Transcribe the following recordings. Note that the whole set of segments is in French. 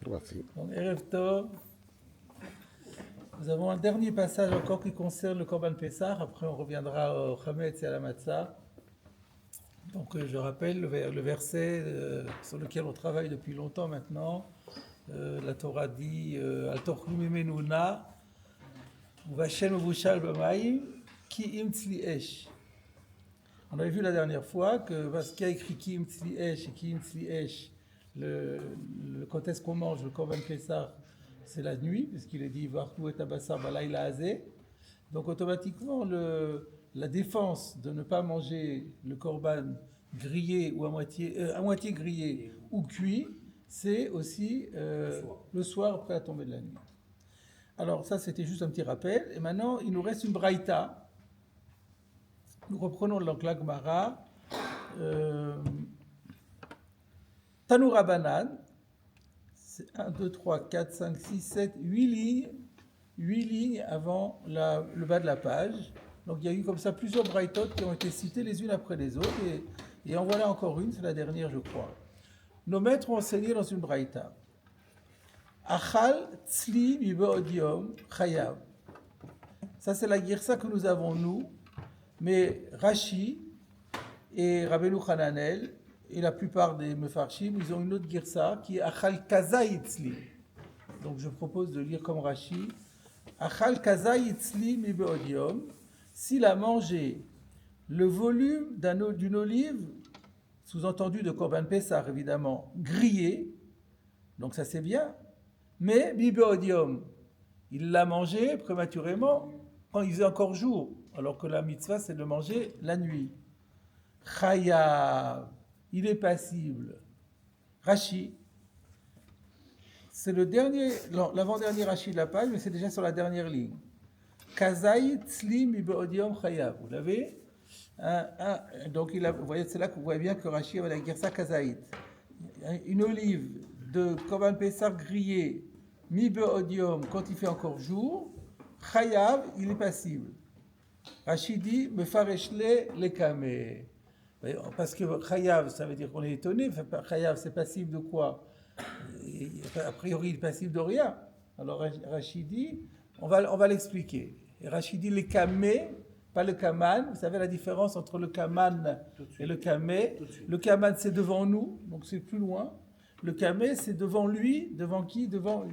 Merci. Donc, Erev Tov. Nous avons un dernier passage encore qui concerne le Korban Pessah. Après, on reviendra au Chametz et à la Matzah. Donc, je rappelle le verset sur lequel on travaille depuis longtemps maintenant. La Torah dit Al tochlu mimenu na uvashen uvushal b'mayim ki im tzli esh. On avait vu la dernière fois que parce qu'il y a écrit ki im tzli esh et ki im tzli esh, quand est-ce qu'on mange le Korban Pessah, c'est la nuit, puisqu'il est dit Vartu et Abassar Balayla Azeh. Donc automatiquement, la défense de ne pas manger le Korban grillé ou à moitié grillé ou cuit, c'est aussi le soir après la tombée de la nuit. Alors ça, c'était juste un petit rappel. Et maintenant, il nous reste une braïta. Nous reprenons donc la Gemara. Tanoura Banan, c'est 1, 2, 3, 4, 5, 6, 7, 8 lignes. 8 lignes avant le bas de la page. Donc il y a eu comme ça plusieurs braïtot qui ont été citées les unes après les autres. Et en voilà encore une, c'est la dernière je crois. Nos maîtres ont enseigné dans une braïta. Achal tzli mibeodium chayav. Ça c'est la girsa que nous avons nous. Mais Rashi et Rabbeinu Hananel et la plupart des mefarshim, ils ont une autre girsa qui est Achal kazai tzli. Donc je propose de lire comme Rashi. Achal kazai tzli mi beodium, s'il a mangé le volume d'une olive, sous-entendu de Korban Pessah évidemment, grillé, donc ça c'est bien, mais mi beodium, il l'a mangé prématurément quand il faisait encore jour, alors que la mitzvah c'est de le manger la nuit. Chayav, il est passible. Rashi, c'est l'avant-dernier Rashi de la page, mais c'est déjà sur la dernière ligne. Kazai tzli mi beodium chayav. Vous l'avez donc vous voyez, c'est là que vous voyez bien que Rashi va dire ça Kazaït. Une olive de Korban Pessah grillée mi beodium quand il fait encore jour, chayav, il est passible. Rashi dit mefareshle lekame. Parce que chayav, ça veut dire qu'on est étonné. Chayav, c'est passible de quoi? A priori, il est passible de rien. Alors Rachid dit, on va l'expliquer. Et Rachid dit les kamé, pas le kaman. Vous savez la différence entre le kaman et le kamé. Le kaman, c'est devant nous, donc c'est plus loin. Le kamé, c'est devant lui, devant qui? Devant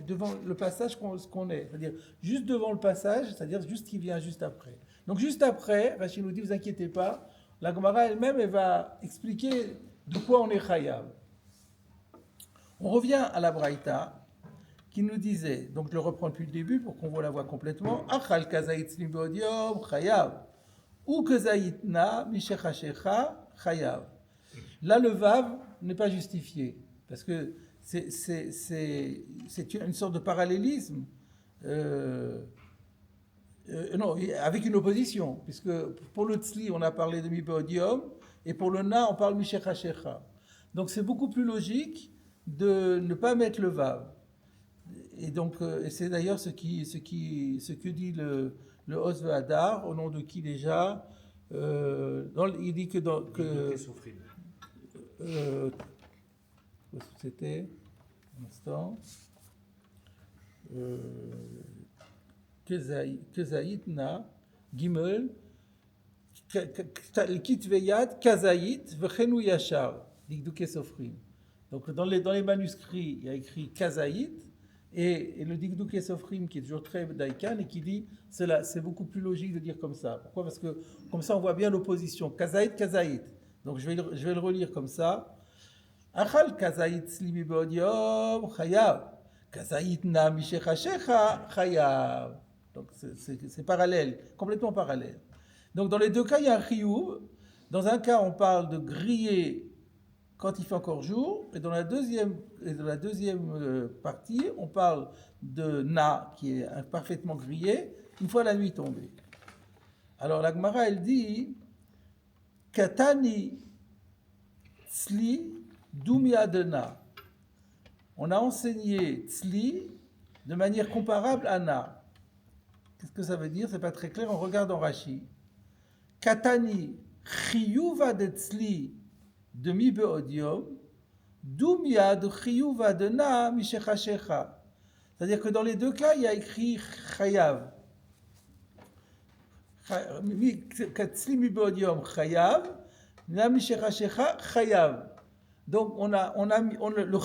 le passage qu'on est. C'est-à-dire juste devant le passage, c'est-à-dire juste qui vient juste après. Donc juste après, Rachid nous dit, vous inquiétez pas, la Gemara elle-même, elle va expliquer de quoi on est chayav. On revient à la braïta qui nous disait, donc je le reprends depuis le début pour qu'on voit la voix complètement. Achal kazait slimbodiom chayav ou kazaitna mishechashecha chayav. Là, le vav n'est pas justifié parce que c'est une sorte de parallélisme. Non, avec une opposition, puisque pour le tzli, on a parlé de mibodium et pour le na, on parle mishechashecha. Donc c'est beaucoup plus logique de ne pas mettre le vav. Et donc, et c'est d'ailleurs ce que dit le Osve Hadar, au nom de qui déjà il dit que dans c'était un instant Kezaïtna Gimel Kitveyat Kazayit Vechenu Yachar Digduke Sofrim. Donc dans les manuscrits, il y a écrit Kazaït et le Digduke Sofrim qui est toujours très daïkan et qui dit c'est beaucoup plus logique de dire comme ça. Pourquoi? Parce que comme ça on voit bien l'opposition. Kazaït, Kazaït. Donc je vais le relire comme ça. Achal Kazaït slimi beodiom chayav. Kazaït na mishechashecha chayav. Donc c'est parallèle, complètement parallèle. Donc dans les deux cas, il y a un chiyuv. Dans un cas, on parle de griller quand il fait encore jour, et dans la deuxième partie, on parle de na, qui est parfaitement grillé, une fois la nuit tombée. Alors la Gemara, elle dit Katani tzli dumia de na. On a enseigné tzli de manière comparable à na. Qu'est-ce que ça veut dire? C'est pas très clair, on regarde en Rashi. Katani chiyuva de tzli de mi beodium, Dumia de chiyuva de na mishechashecha. C'est-à-dire que dans les deux cas, il y a écrit chayav. Katzli mi beodiom chayav, na mishechashecha chayav. Donc le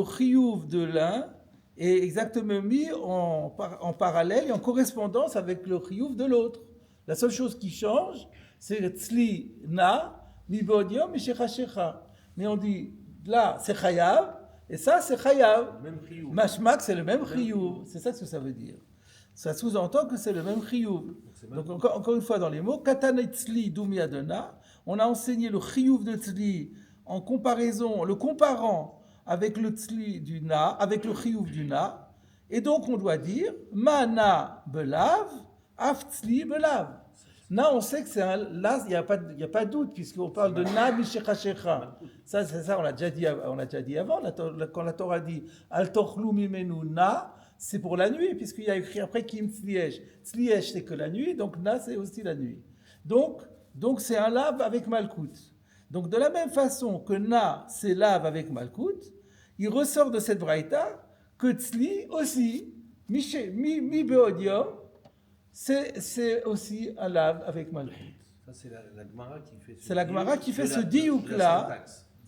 chiyuv de l'un est exactement mis en parallèle et en correspondance avec le chiyuv de l'autre. La seule chose qui change, c'est le tzli na mi beodiom mishechashecha. Mais on dit, là, c'est chayav, et ça, c'est chayav. Mashmak, c'est le même chiyuv. C'est ça ce que ça veut dire. Ça sous-entend que c'est le même chiyuv. Donc, encore une fois, dans les mots, katana tzli dumi adona, on a enseigné le chiyuv de tzli en comparaison, le comparant avec le tzli du na, avec le chiyuv du na, et donc on doit dire, mana belav, af tzli belav. Na, on sait que c'est un. Là, il n'y a pas de doute, puisqu'on parle de na mishechashecha. Ça, on l'a déjà dit avant, quand la Torah dit al tochlu mimenu na, c'est pour la nuit, puisqu'il y a écrit après kim tzliesh. Tzliesh, c'est que la nuit, donc na, c'est aussi la nuit. Donc c'est un lave avec malkout. Donc, de la même façon que na, c'est lave avec malkout, il ressort de cette braïta que tzli aussi, mi beodium, c'est aussi un lave avec malkout. Ça, c'est la Gemara qui fait c'est la Gemara qui fait ce diouk-là,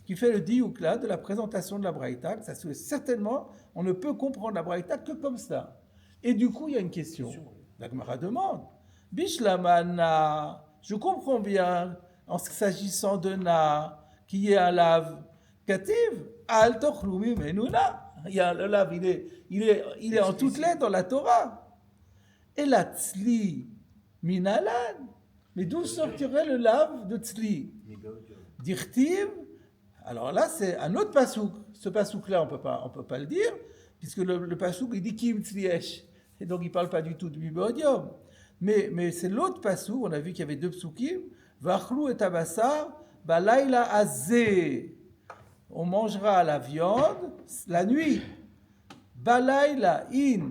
qui fait le diouk-là de la présentation de la braïta. Ça, certainement, on ne peut comprendre la braïta que comme ça. Et du coup, il y a une question. La Gemara demande, Bishlamana, je comprends bien, en s'agissant de na, qui est un lave kativ, al tochlu mimenu na. Il y a le lave, il est en toutes lettres dans la Torah. Et la tzli minalan. Mais d'où sortirait le lave de tzli? Dirtiv. Alors là, c'est un autre pasouk. Ce pasouk-là, on peut pas le dire, puisque le pasouk, il dit kim tzliesh. Et donc, il ne parle pas du tout de mibodium. Mais c'est l'autre pasouk, on a vu qu'il y avait deux psukim. Vachlou et abassar, balayla azé. On mangera la viande la nuit. Balayla in.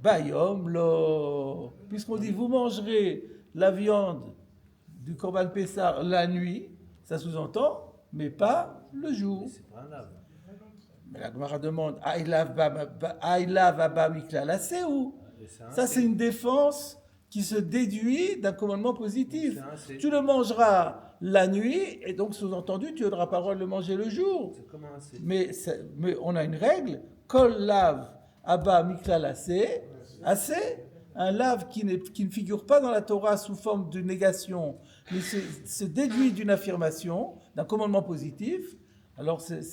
Bayom lo. Puisqu'on dit vous mangerez la viande du Korban Pessar la nuit, ça sous-entend, mais pas le jour. C'est pas un lave. Mais la Gemara demande Aïlav Abba Mikla la où? Ça, c'est une défense qui se déduit d'un commandement positif. Tu le mangeras la nuit, et donc sous-entendu, tu n'auras pas le droit de le manger le jour. Mais on a une règle Kol lav Abba Mikla la assez, un lave qui ne figure pas dans la Torah sous forme de négation, mais se déduit d'une affirmation, d'un commandement positif, alors c'est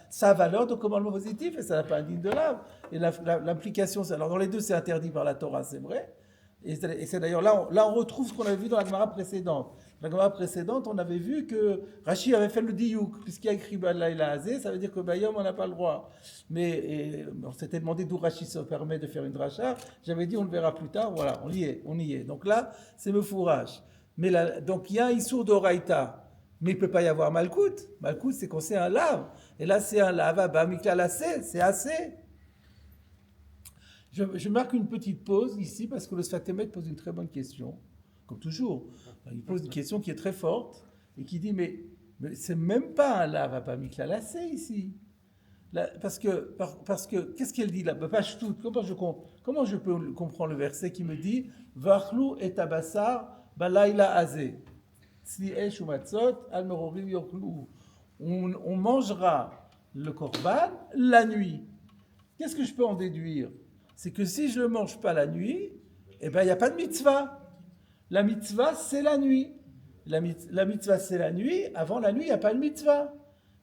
sa valeur de commandement positif et ça n'a pas un digne de lave. Et l'implication, alors dans les deux c'est interdit par la Torah, c'est vrai. Et c'est d'ailleurs là on retrouve ce qu'on avait vu dans la Gemara précédente. La Gemara précédente, on avait vu que Rashi avait fait le diouk, puisqu'il y a écrit Balaïla Azé, ça veut dire que Bayom, on n'a pas le droit. Mais on s'était demandé d'où Rashi se permet de faire une dracha. J'avais dit, on le verra plus tard, voilà, on y est. Donc là, c'est me fourrage. Mais donc il y a un Issour d'Oraïta, mais il ne peut pas y avoir Malkout. Malkout, c'est quand c'est un lave. Et là, c'est un lave, Abba Mikla Lassé, c'est assez. Je marque une petite pause ici, parce que le Sfatemet pose une très bonne question, comme toujours. Il pose une question qui est très forte et qui dit mais c'est même pas un lave Abba Mikla Lassé ici. Là, parce que qu'est-ce qu'elle dit là? Comment je peux comprendre le verset qui me dit Vachlou et tabassar balayla azé tzliesh ou matzot al merorim yoklou. On mangera le korban la nuit. Qu'est-ce que je peux en déduire? C'est que si je ne le mange pas la nuit, eh ben il n'y a pas de mitzvah. La mitzvah, c'est la nuit. La mitzvah, c'est la nuit. Avant la nuit, il n'y a pas de mitzvah.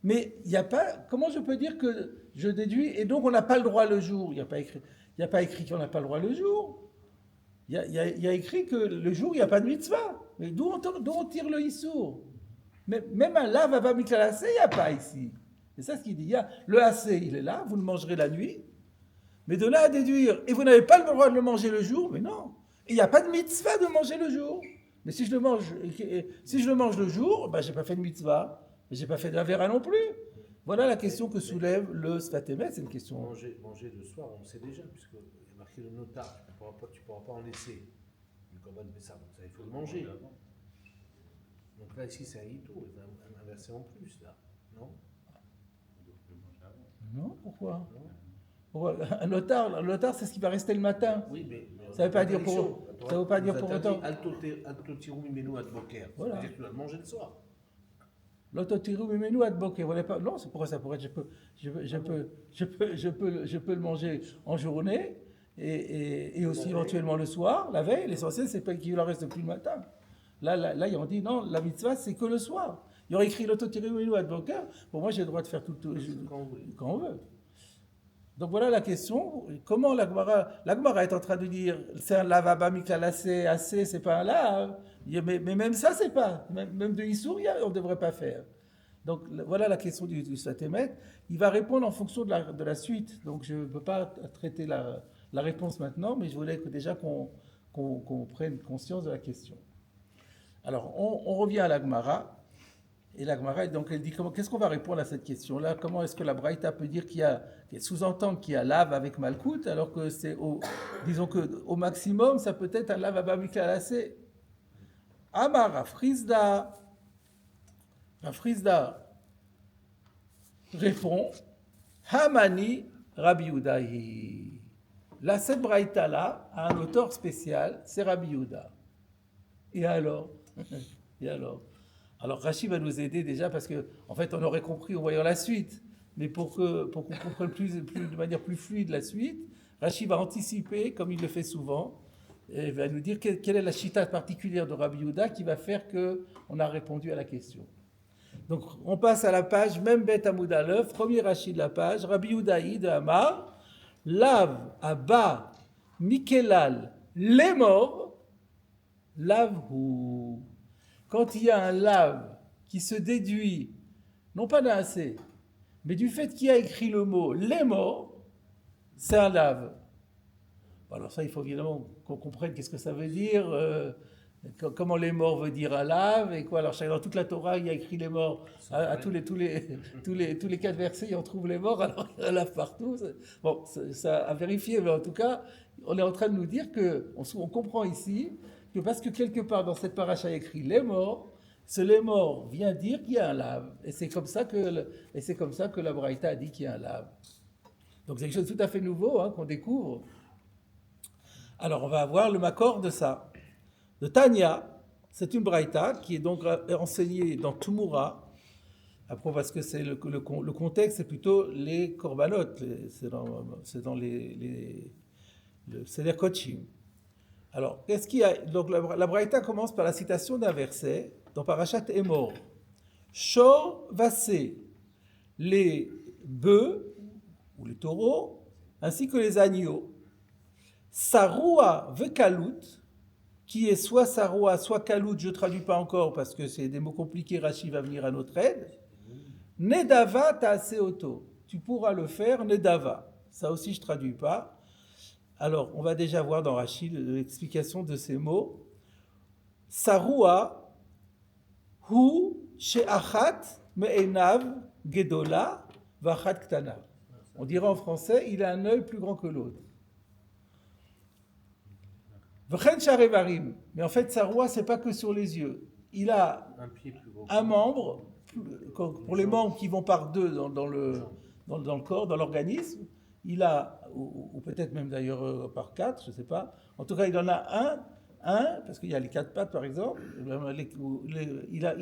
Mais il n'y a pas. Comment je peux dire que je déduis et donc on n'a pas le droit le jour? Il n'y a pas écrit qu'on n'a pas le droit le jour. Il y a écrit que le jour, il n'y a pas de mitzvah. Mais d'où on tire le issour? Même un lave Abba Mikla Lassé, il n'y a pas ici. C'est ça ce qu'il dit. Le assez, il est là, vous le mangerez la nuit. Mais de là à déduire, et vous n'avez pas le droit de le manger le jour, mais non. Il n'y a pas de mitzvah de manger le jour. Mais si je le mange le jour, ben, je n'ai pas fait de mitzvah, mais je n'ai pas fait de la vera non plus. Voilà la question que soulève le Sfatemet, c'est une question. Manger le soir, on le sait déjà, puisqu'il y a marqué le notar, tu ne pourras pas en laisser. Du Korban Pessah, donc ça, il faut le manger. Donc là, ici, c'est un hito, un verset en plus, là. Non. Non, pourquoi? Un notaire, c'est ce qui va rester le matin. Oui, mais Ça veut pas dire pour- interdiction. ça veut pas dire Nous pour interdit autant. Alto tirum imenu ad boker. Voilà. C'est-à-dire que tu dois le manger le soir. L'autotiru menu ad bokeh, voilà pas. Non, c'est pourquoi ça pourrait être. Je peux le manger en journée et aussi éventuellement le soir, la veille. L'essentiel, c'est pas qu'il en reste plus le matin. Là, ils ont dit non, la mitzvah, c'est que le soir. Il y aurait écrit l'autotiru menu ad bokeh. Pour moi, j'ai le droit de faire tout quand on veut. Donc voilà la question. Comment la Gemara est en train de dire c'est un lavaba miklalacé, assez, c'est pas un lave. Mais même ça, c'est pas. Même de Issour, on ne devrait pas faire. Donc voilà la question du Satémet. Il va répondre en fonction de la suite. Donc je ne peux pas traiter la réponse maintenant, mais je voulais déjà qu'on prenne conscience de la question. Alors on revient à la Gemara. Et la Gemara, donc, elle dit qu'est-ce qu'on va répondre à cette question-là? Comment est-ce que la Braïta peut dire sous-entendre qu'il y a lave avec Malkout, alors que disons qu'au maximum, ça peut être un lave à Bamiklalacé. Amar, Rafrizda répond, Hamani Rabbi Yudahi. Là, cette Braïta-là a un auteur spécial, c'est Rabbi Yuda. Et alors? Alors Rashi va nous aider déjà parce qu'en fait on aurait compris en voyant la suite, mais pour qu'on comprenne de manière plus fluide la suite, Rashi va anticiper, comme il le fait souvent, et va nous dire quelle est la chita particulière de Rabbi Yehuda qui va faire qu'on a répondu à la question. Donc on passe à la page, même Bet Amoud Aleph, premier Rashi de la page, Rabbi Yehudaï de Hamar, Lav Abba Mikelal les morts, Lavhu. Quand il y a un lave qui se déduit, non pas d'un assez, mais du fait qu'il y a écrit le mot les morts, c'est un lave. Alors ça, il faut évidemment qu'on comprenne qu'est-ce que ça veut dire, comment les morts veut dire un lave, et quoi. Alors dans toute la Torah, il y a écrit les morts, à tous les 4 versets, on trouve les morts, alors il y a un lave partout. Bon, ça à vérifier, mais en tout cas, on est en train de nous dire qu'on comprend ici, que parce que quelque part dans cette paracha il y a écrit les morts, les morts vient dire qu'il y a un lave. Et c'est comme ça que la Braïta a dit qu'il y a un lave. Donc c'est quelque chose de tout à fait nouveau qu'on découvre. Alors on va avoir le makor de ça. De Tanya, c'est une Braïta qui est donc enseignée dans Tumura. Après, parce que c'est le contexte, c'est plutôt les korbanot, c'est dans le Seder Kochim. Alors, qu'est-ce qu'il y a? Donc, la Braïta commence par la citation d'un verset dans Parashat Emor. Shor Vassé, les bœufs ou les taureaux, ainsi que les agneaux. Saroua Vekalut, qui est soit Saroua, soit Kalut, je ne traduis pas encore parce que c'est des mots compliqués, Rashi va venir à notre aide. Nedava Taaseoto, tu pourras le faire, Nedava. Ça aussi, je ne traduis pas. Alors, on va déjà voir dans Rashi l'explication de ces mots. Saroua, hu she'achat me'enav gedola v'achat ktana. On dirait en français, il a un œil plus grand que l'autre. V'chen sharevarim. Mais en fait, Saroua, c'est pas que sur les yeux. Il a un membre, pour les membres qui vont par deux dans le corps, dans l'organisme, il a, ou peut-être même d'ailleurs par 4, je ne sais pas. En tout cas, il en a un, parce qu'il y a les 4 pattes par exemple, il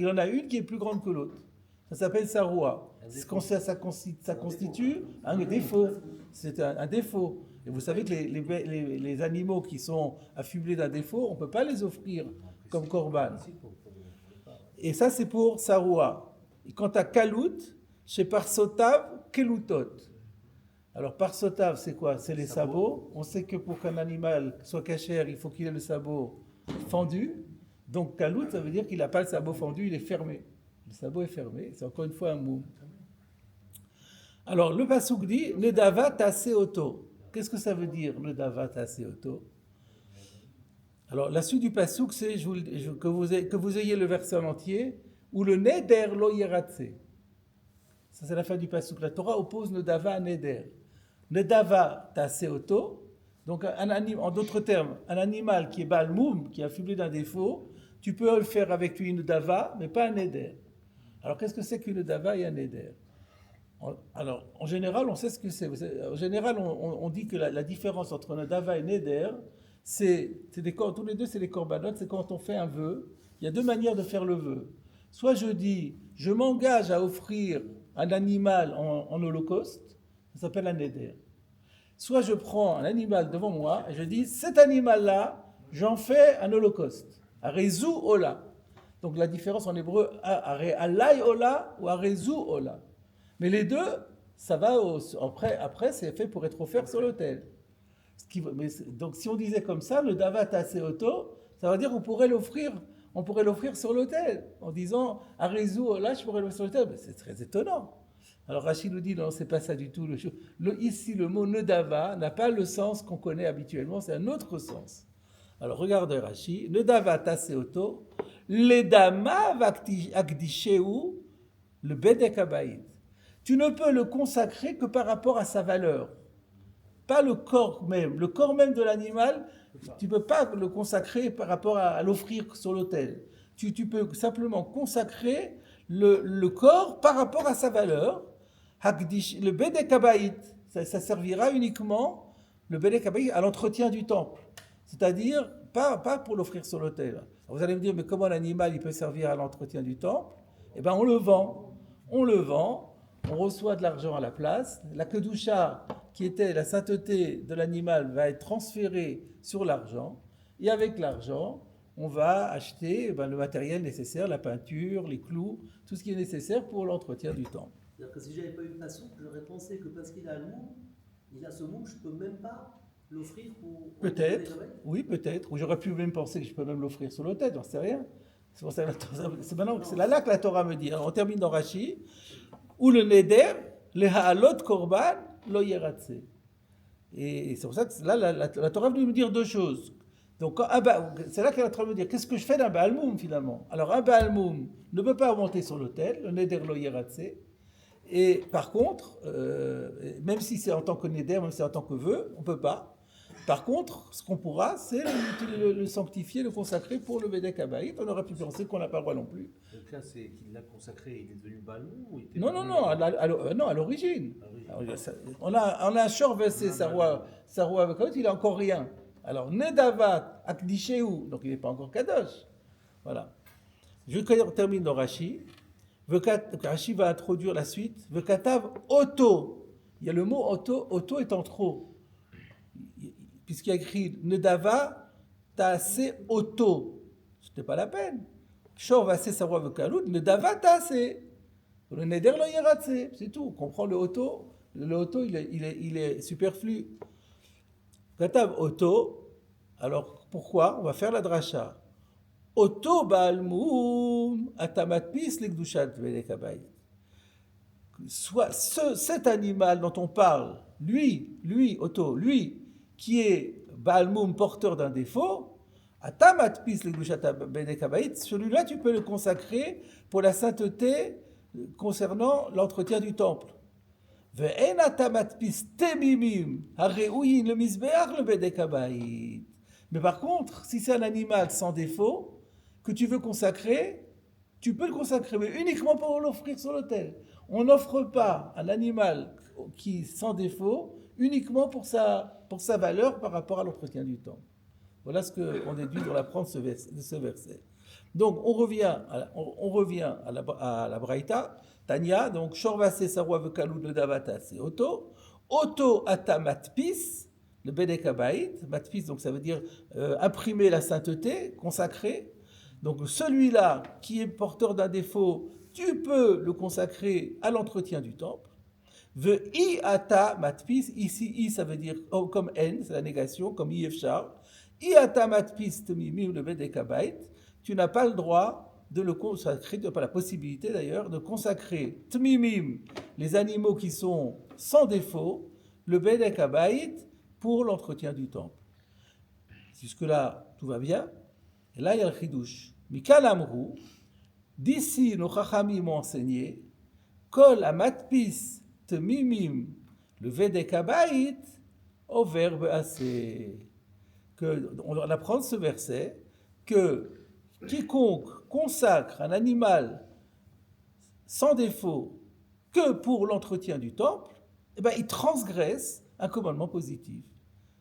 en a une qui est plus grande que l'autre. Ça s'appelle Saroua. Ça constitue un défaut. C'est un défaut. Et vous savez que les animaux qui sont affublés d'un défaut, on ne peut pas les offrir comme korban. Et ça, c'est pour Saroua. Et quant à Kalut, chez Parsotav, Kelutot. Alors, Parsotav, c'est quoi? C'est les sabots. On sait que pour qu'un animal soit cachère, il faut qu'il ait le sabot fendu. Donc, Kalut, ça veut dire qu'il n'a pas le sabot fendu, il est fermé. Le sabot est fermé. C'est encore une fois un mot. Alors, le Pasuk dit Nedava Taseoto. Qu'est-ce que ça veut dire, Nedava Taseoto? Alors, la suite du Pasuk, c'est que vous ayez le verset en entier, ou le Neder lo yeratse. Ça, c'est la fin du Pasuk. La Torah oppose Nedava à Neder. Nedava Taseoto. Donc, en d'autres termes, un animal qui est Balmoum, qui est affublé d'un défaut, tu peux le faire avec une Nedava, mais pas un Neder. Alors, qu'est-ce que c'est qu'une dava et un neder? Alors, en général, on sait ce que c'est. En général, on dit que la différence entre un dava et un neder, tous les deux, c'est des corbanotes, c'est quand on fait un vœu. Il y a deux manières de faire le vœu. Soit je dis, je m'engage à offrir un animal en holocauste, ça s'appelle un neder. Soit je prends un animal devant moi et je dis, cet animal-là, j'en fais un holocauste. Arezu ola. Donc la différence en hébreu, alay ola ou arezu ola. Mais les deux, ça va après c'est fait pour être offert sur l'autel. Donc si on disait comme ça, le davat aseoto, ça veut dire qu'on pourrait l'offrir sur l'autel, en disant arezu ola, je pourrais l'offrir sur l'autel. Mais c'est très étonnant. Alors Rachid nous dit non, c'est pas ça du tout. Ici, le mot nedava n'a pas le sens qu'on connaît habituellement, c'est un autre sens. Alors regardez Rachid, nedava taseoto, ledama akdisheu, le bedek habayit. Tu ne peux le consacrer que par rapport à sa valeur, pas le corps même. Le corps même de l'animal, tu ne peux pas le consacrer par rapport à l'offrir sur l'autel. Tu peux simplement consacrer le corps par rapport à sa valeur. Le bedek habayit, ça servira uniquement, le bedek habayit, à l'entretien du temple. C'est-à-dire, pas pour l'offrir sur l'autel. Vous allez me dire, mais comment l'animal il peut servir à l'entretien du temple? Eh bien, on le vend. On reçoit de l'argent à la place. La kedusha, qui était la sainteté de l'animal, va être transférée sur l'argent. Et avec l'argent, on va acheter le matériel nécessaire, la peinture, les clous, tout ce qui est nécessaire pour l'entretien du temple. C'est-à-dire que si je n'avais pas eu le passou, j'aurais pensé que parce qu'il a le moum, il a ce moum, je ne peux même pas l'offrir pour... Peut-être, oui, peut-être. Ou j'aurais pu même penser que je peux même l'offrir sur l'autel, j'en sais rien. C'est pour ça que c'est là que la Torah me dit. Alors, on termine dans Rashi. Ou le neder, le ha'alot korban, lo yeratse. Et c'est pour ça que là, la Torah veut me dire deux choses. Donc, c'est là qu'elle est en train de me dire, qu'est-ce que je fais d'un Baal Moum finalement? Alors, un Baal Moum ne peut pas monter sur l'autel, le neder lo yeratse. Et par contre, même si c'est en tant que neder, même si c'est en tant que vœu, on ne peut pas. Par contre, ce qu'on pourra, c'est le sanctifier, le consacrer pour le bedek habayit. On aurait pu penser qu'on n'a pas le droit non plus. Donc là, c'est qu'il l'a consacré, il est devenu balou ou il était Non, à l'origine. On a un shor versé sarwa avekot, il n'a encore rien. Alors, nedavat akdisheu, donc il n'est pas encore kadosh. Voilà. Je termine dans Rashi. Rashi va introduire la suite. Vekatav auto. Il y a le mot auto est en trop. Puisqu'il y a écrit Nedava, Taase Oto. Ce n'était pas la peine. Shor Vase Sarwa Vekalut, Nedava Taase. Le Neder Lo Yeratse. C'est tout. On comprend le Oto. Le Oto, il est superflu. Katav Oto. Alors pourquoi? On va faire la dracha. Oto Baal Moum, Atamatpis Lekdushat Bedek Habayit. Soit cet animal dont on parle, lui, Oto, lui, qui est Baal Moum, porteur d'un défaut, Atamatpis Lekdushat Bedek Habayit, celui-là tu peux le consacrer pour la sainteté concernant l'entretien du temple. Ve'en atamatpis temimim, hareouyin le misbeach le bedek habayit. Mais par contre, si c'est un animal sans défaut que tu veux consacrer, tu peux le consacrer, mais uniquement pour l'offrir sur l'autel. On n'offre pas un animal qui sans défaut uniquement pour sa valeur par rapport à l'entretien du temple. Voilà ce qu'on déduit dans l'apprendre de ce verset. Donc on revient à la Braïta, Tanya, donc Shorvase Sarwa Vekalu de Davata, c'est Oto Atamatpis, le Bedek Habayit, Matpis, donc ça veut dire imprimer la sainteté, consacrer. Donc celui-là qui est porteur d'un défaut, tu peux le consacrer à l'entretien du temple. I ata matpis, ici I ça veut dire comme N, c'est la négation, comme Yefchar. I ata matpis temimim le bedek habayit, tu n'as pas le droit de le consacrer, tu n'as pas la possibilité d'ailleurs de consacrer tmimim, les animaux qui sont sans défaut, le bedek habayit pour l'entretien du temple. Jusque-là, tout va bien. Et là, il y a le chidouche. Mikal amrou, d'ici nos chachamim m'ont enseigné, kol amatpis temimim, le vedek habayit, au verbe assez. On apprend de ce verset que quiconque consacre un animal sans défaut que pour l'entretien du temple, eh ben, il transgresse un commandement positif.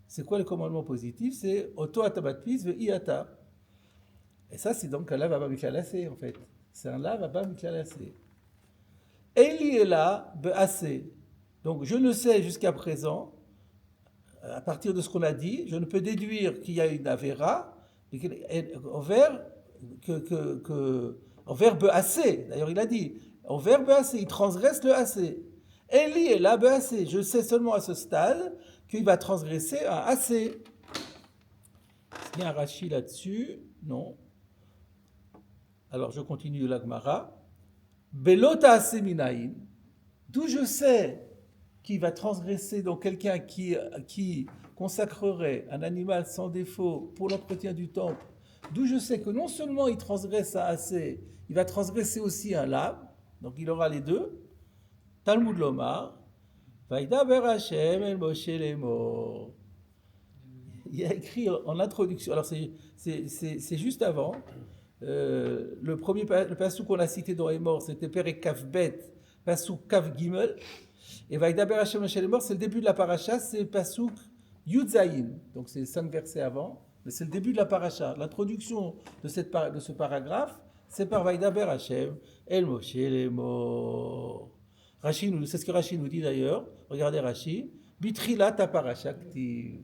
C'est quoi le commandement positif? C'est Oto atabatpis ve iata. Et ça, c'est donc un lave abba miklalase, en fait. C'est un lave abba miklalase. Eli est là, be'ase. Donc, je ne sais jusqu'à présent, à partir de ce qu'on a dit, je ne peux déduire qu'il y a une avera envers be'ase. D'ailleurs, il a dit, envers be'ase, il transgresse le assez. Eli est là, be'ase. Je sais seulement à ce stade qu'il va transgresser un assez. Est-ce qu'il y a un Rashi là-dessus? Non. Alors, je continue la Gemara. Belota ase minayin. D'où je sais qu'il va transgresser, donc quelqu'un qui consacrerait un animal sans défaut pour l'entretien du temple, d'où je sais que non seulement il transgresse un assez, il va transgresser aussi un lave, donc il aura les deux. Talmud Lomar, Vaidaber Hashem el Moshe lemor. Il y a écrit en introduction, alors c'est juste avant, le passouk qu'on a cité dans Emor, c'était Perek Kaf Bet, passouk Kaf Gimel, et Vaidaber Hashem Moshe lemor, c'est le début de la paracha, c'est le passouk Yud Zayin, donc c'est 5 versets avant, mais c'est le début de la paracha. L'introduction de ce paragraphe, c'est par Vaidaber Hashem el Moshe lemor. Rashi c'est ce que Rashi nous dit d'ailleurs. Regardez Rashi. Bitrila ta paracha ktiv.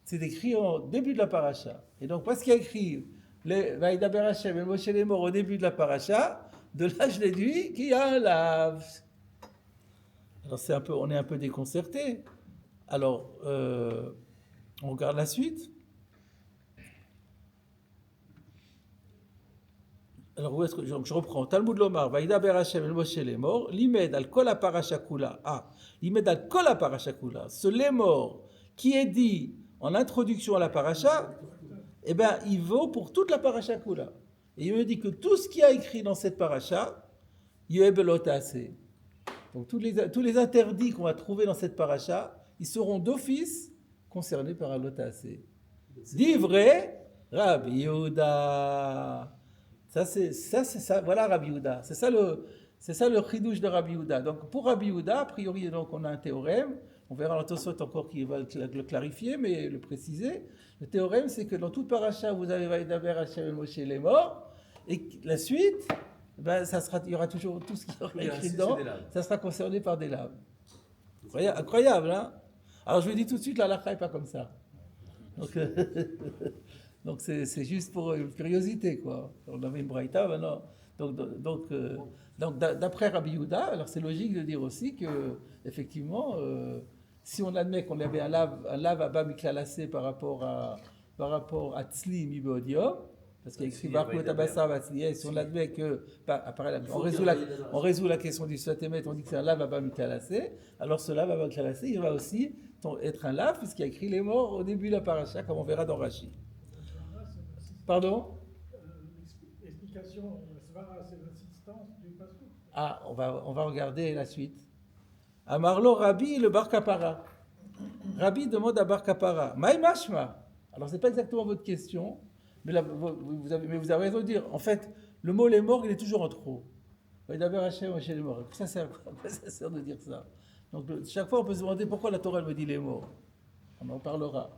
C'est écrit au début de la paracha. Et donc, parce qu'il y a écrit Vaidaber Hashem el Moshe lemor au début de la paracha, de là je déduis qu'il y a un lave. Alors on est un peu déconcerté. Alors, on regarde la suite. Alors, où est-ce que je reprends? Talmud Lomar, Vaidaber Hashem el Moshe lemor, limed al kol parasha kula. Limed al kol parasha kula. Ce lemor qui est dit en introduction à la paracha, eh bien, il vaut pour toute la paracha kula. Et il me dit que tout ce qui a écrit dans cette paracha, Yebelotase. Donc, tous les interdits qu'on va trouver dans cette paracha, ils seront d'office concernés par un lotase. Dit vrai, Rabbi Yehuda. Ça, c'est ça, voilà Rabbi Yehuda. C'est ça le chidouche de Rabbi Yehuda. Donc, pour Rabbi Yehuda, a priori, donc, on a un théorème. On verra dans Tosot encore qui va le clarifier, mais le préciser. Le théorème, c'est que dans toute paracha, vous avez Vaidaber Hashem el Moshe lemor, et la suite, ben, il y aura toujours tout ce qui est écrit dedans, ça sera concerné par des laves. Incroyable, hein? Alors, je vous dis tout de suite, la halakha n'est pas comme ça. Donc c'est juste pour une curiosité, quoi. On avait une braïta, maintenant. Donc d'après Rabbi Yehuda, alors c'est logique de dire aussi que, effectivement, si on admet qu'on avait un lave abba miklalase par rapport à Tzli Mibeodium, parce qu'il y a écrit Barkot Abassa Vatzli, si on admet que, on résout la question du Satémet, on dit que c'est un lave abba miklalase, alors ce lave abba miklalase, il va aussi être un lave, puisqu'il y a écrit les morts au début de la paracha, comme on verra dans Rashi. Pardon? L'explication, c'est l'insistance du passouk. On va regarder la suite. Amarlo Rabbi le Bar Kapara. Rabbi demande à Bar Kapara. Maï mashma. Alors, ce n'est pas exactement votre question, mais vous avez raison de dire. En fait, le mot les morts, il est toujours en trop. D'abord, Hachem, Hachem les morts. Ça sert de dire ça. Donc, chaque fois, on peut se demander pourquoi la Torah me dit les morts. On en parlera.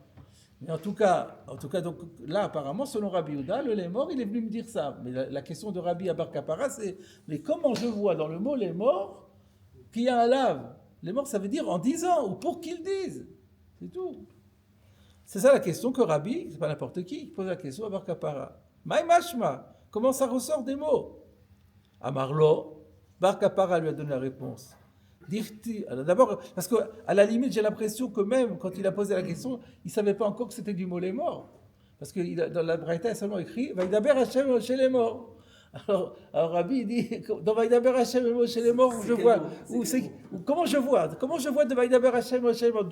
Mais en tout cas, donc, là, apparemment, selon Rabbi Yehuda, le lémor, il est venu me dire ça. Mais la question de Rabbi Bar Kapara, c'est mais comment je vois dans le mot lémor qu'il y a un lave? Lémor, ça veut dire en disant, ou pour qu'ils disent. C'est tout. C'est ça la question que Rabbi, c'est pas n'importe qui pose la question à Bar Kapara. Maï mashma, comment ça ressort des mots? Amarlo, Bar Kapara lui a donné la réponse. D'abord, parce qu'à la limite, j'ai l'impression que même quand il a posé la question, il ne savait pas encore que c'était du mot les morts. Parce que dans la Braïta, il a seulement écrit Vaidaber Hashem Moshe les morts. Alors Rabbi dit dans Vaidaber Hashem Moshe les morts, je vois. Comment je vois de Vaidaber Hashem Moshe les morts?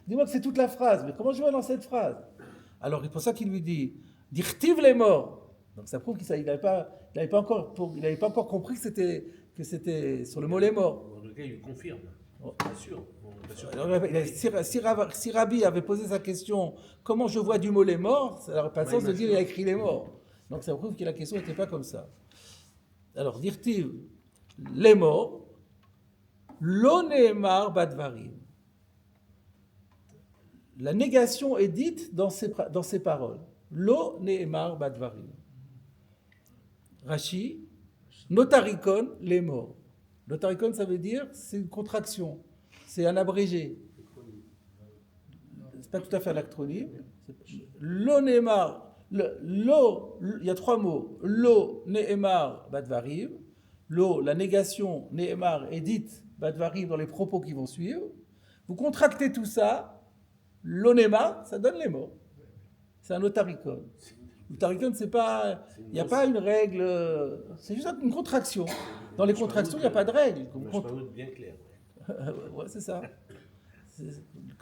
Dis-moi que c'est toute la phrase, mais comment je vois dans cette phrase? Alors c'est pour ça qu'il lui dit Dirtiv les morts. Donc ça prouve qu'il n'avait pas encore compris que c'était sur le mot les morts. En tout cas, il confirme, bien sûr. Alors, si Rabbi avait posé sa question, comment je vois du mot les morts, ça n'aurait pas de sens de dire il a écrit les morts. Donc ça prouve que la question n'était pas comme ça. Alors, dirtiv, les morts, lo ne'emar badvarim. La négation est dite dans ces paroles. Lo ne'emar badvarim. Rashi, notarikon, les morts. Notarikon, ça veut dire, c'est une contraction, c'est un abrégé. C'est pas tout à fait un acronyme. Lo ne'emar, il y a 3 mots. Lo ne'emar badvarim. Lo, la négation, ne'emar, est dite badvarim dans les propos qui vont suivre. Vous contractez tout ça, lo ne'emar, ça donne les mots. C'est un notarikon. Notarikon, c'est pas, il n'y a pas une règle, c'est juste une contraction. Dans les contractions, il n'y a pas de règle. Bien clair. Ouais, c'est ça.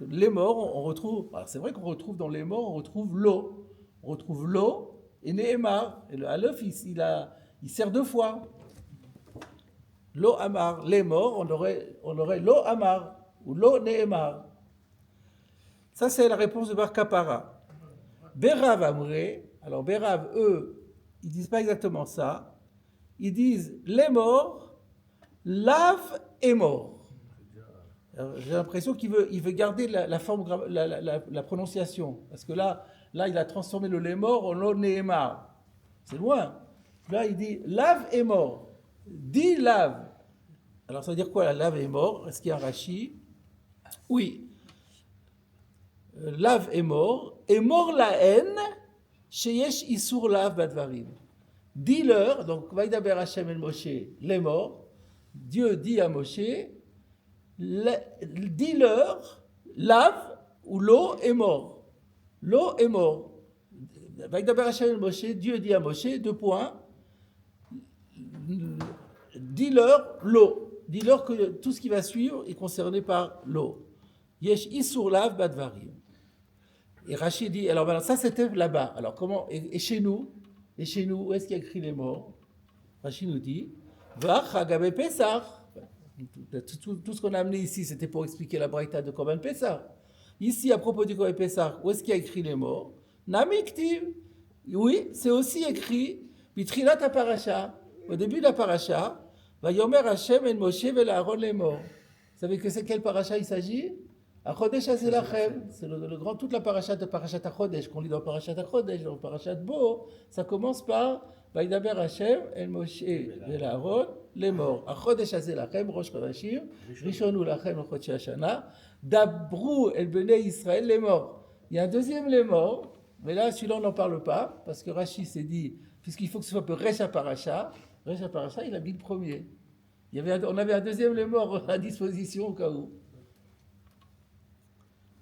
Les morts, on retrouve. Alors c'est vrai qu'on retrouve dans les morts, on retrouve l'eau. On retrouve l'eau et Nehemar. Et le Aleph, il sert 2 fois. L'eau Amar. Les morts, on aurait l'eau Amar ou l'eau Nehemar. Ça, c'est la réponse de Bar Kapara. Berav Amré. Alors Berav, eux, ils disent pas exactement ça. Ils disent les morts, lave et mort. Alors, j'ai l'impression qu'il veut garder la forme, la prononciation. Parce que là, il a transformé le lémor en lo ne'emar. C'est loin. Là, il dit lave et mort. Dit lave. Alors, ça veut dire quoi, la lave et mort? Est-ce qu'il y a un Rashi? Oui. Lave et mort. Et mort la haine, sheyesh isur lave badvarim. Dis-leur, donc, Vaïdaber Hashem el Moshe, les morts. Dieu dit à Moshe, dis-leur, lave ou l'eau est mort. L'eau est mort. Vaïdaber Hashem el Moshe, Dieu dit à Moshe, 2 points. Dis-leur l'eau. Dis-leur que tout ce qui va suivre est concerné par l'eau. Yesh isur lav badvarim. Et Rachid dit, alors maintenant, ça c'était là-bas. Alors comment, et chez nous, où est-ce qu'il y a écrit les morts? Rachid nous dit, Vach Hagabe Pesach. Tout ce qu'on a amené ici, c'était pour expliquer la braïta de Korban Pesach. Ici, à propos du Korban Pesach, où est-ce qu'il y a écrit les morts? Namiktiv. Oui, c'est aussi écrit, Bitrilat Parasha. Au début de la Parasha, Vayomer Hashem en Moshe vel Aaron les morts. Vous savez que c'est quel Parasha il s'agit? Achodesh Azelachem. C'est le grand, toute la Parasha de Parashat Achodesh, qu'on lit dans Parashat Achodesh, dans Parashat Bo, ça commence par Vaïdaber Hashem el Moshe vel Aaron les morts. Achodesh Azelachem, Rosh Chodashim, Rishonu Lachem, Chodesh Hashana, Dabru el Bnei Israël les morts. Il y a un deuxième les morts, mais là, celui-là, on n'en parle pas, parce que Rashi s'est dit, puisqu'il faut que ce soit pour Recha Parasha, il a mis le premier. On avait un deuxième les morts à disposition au cas où.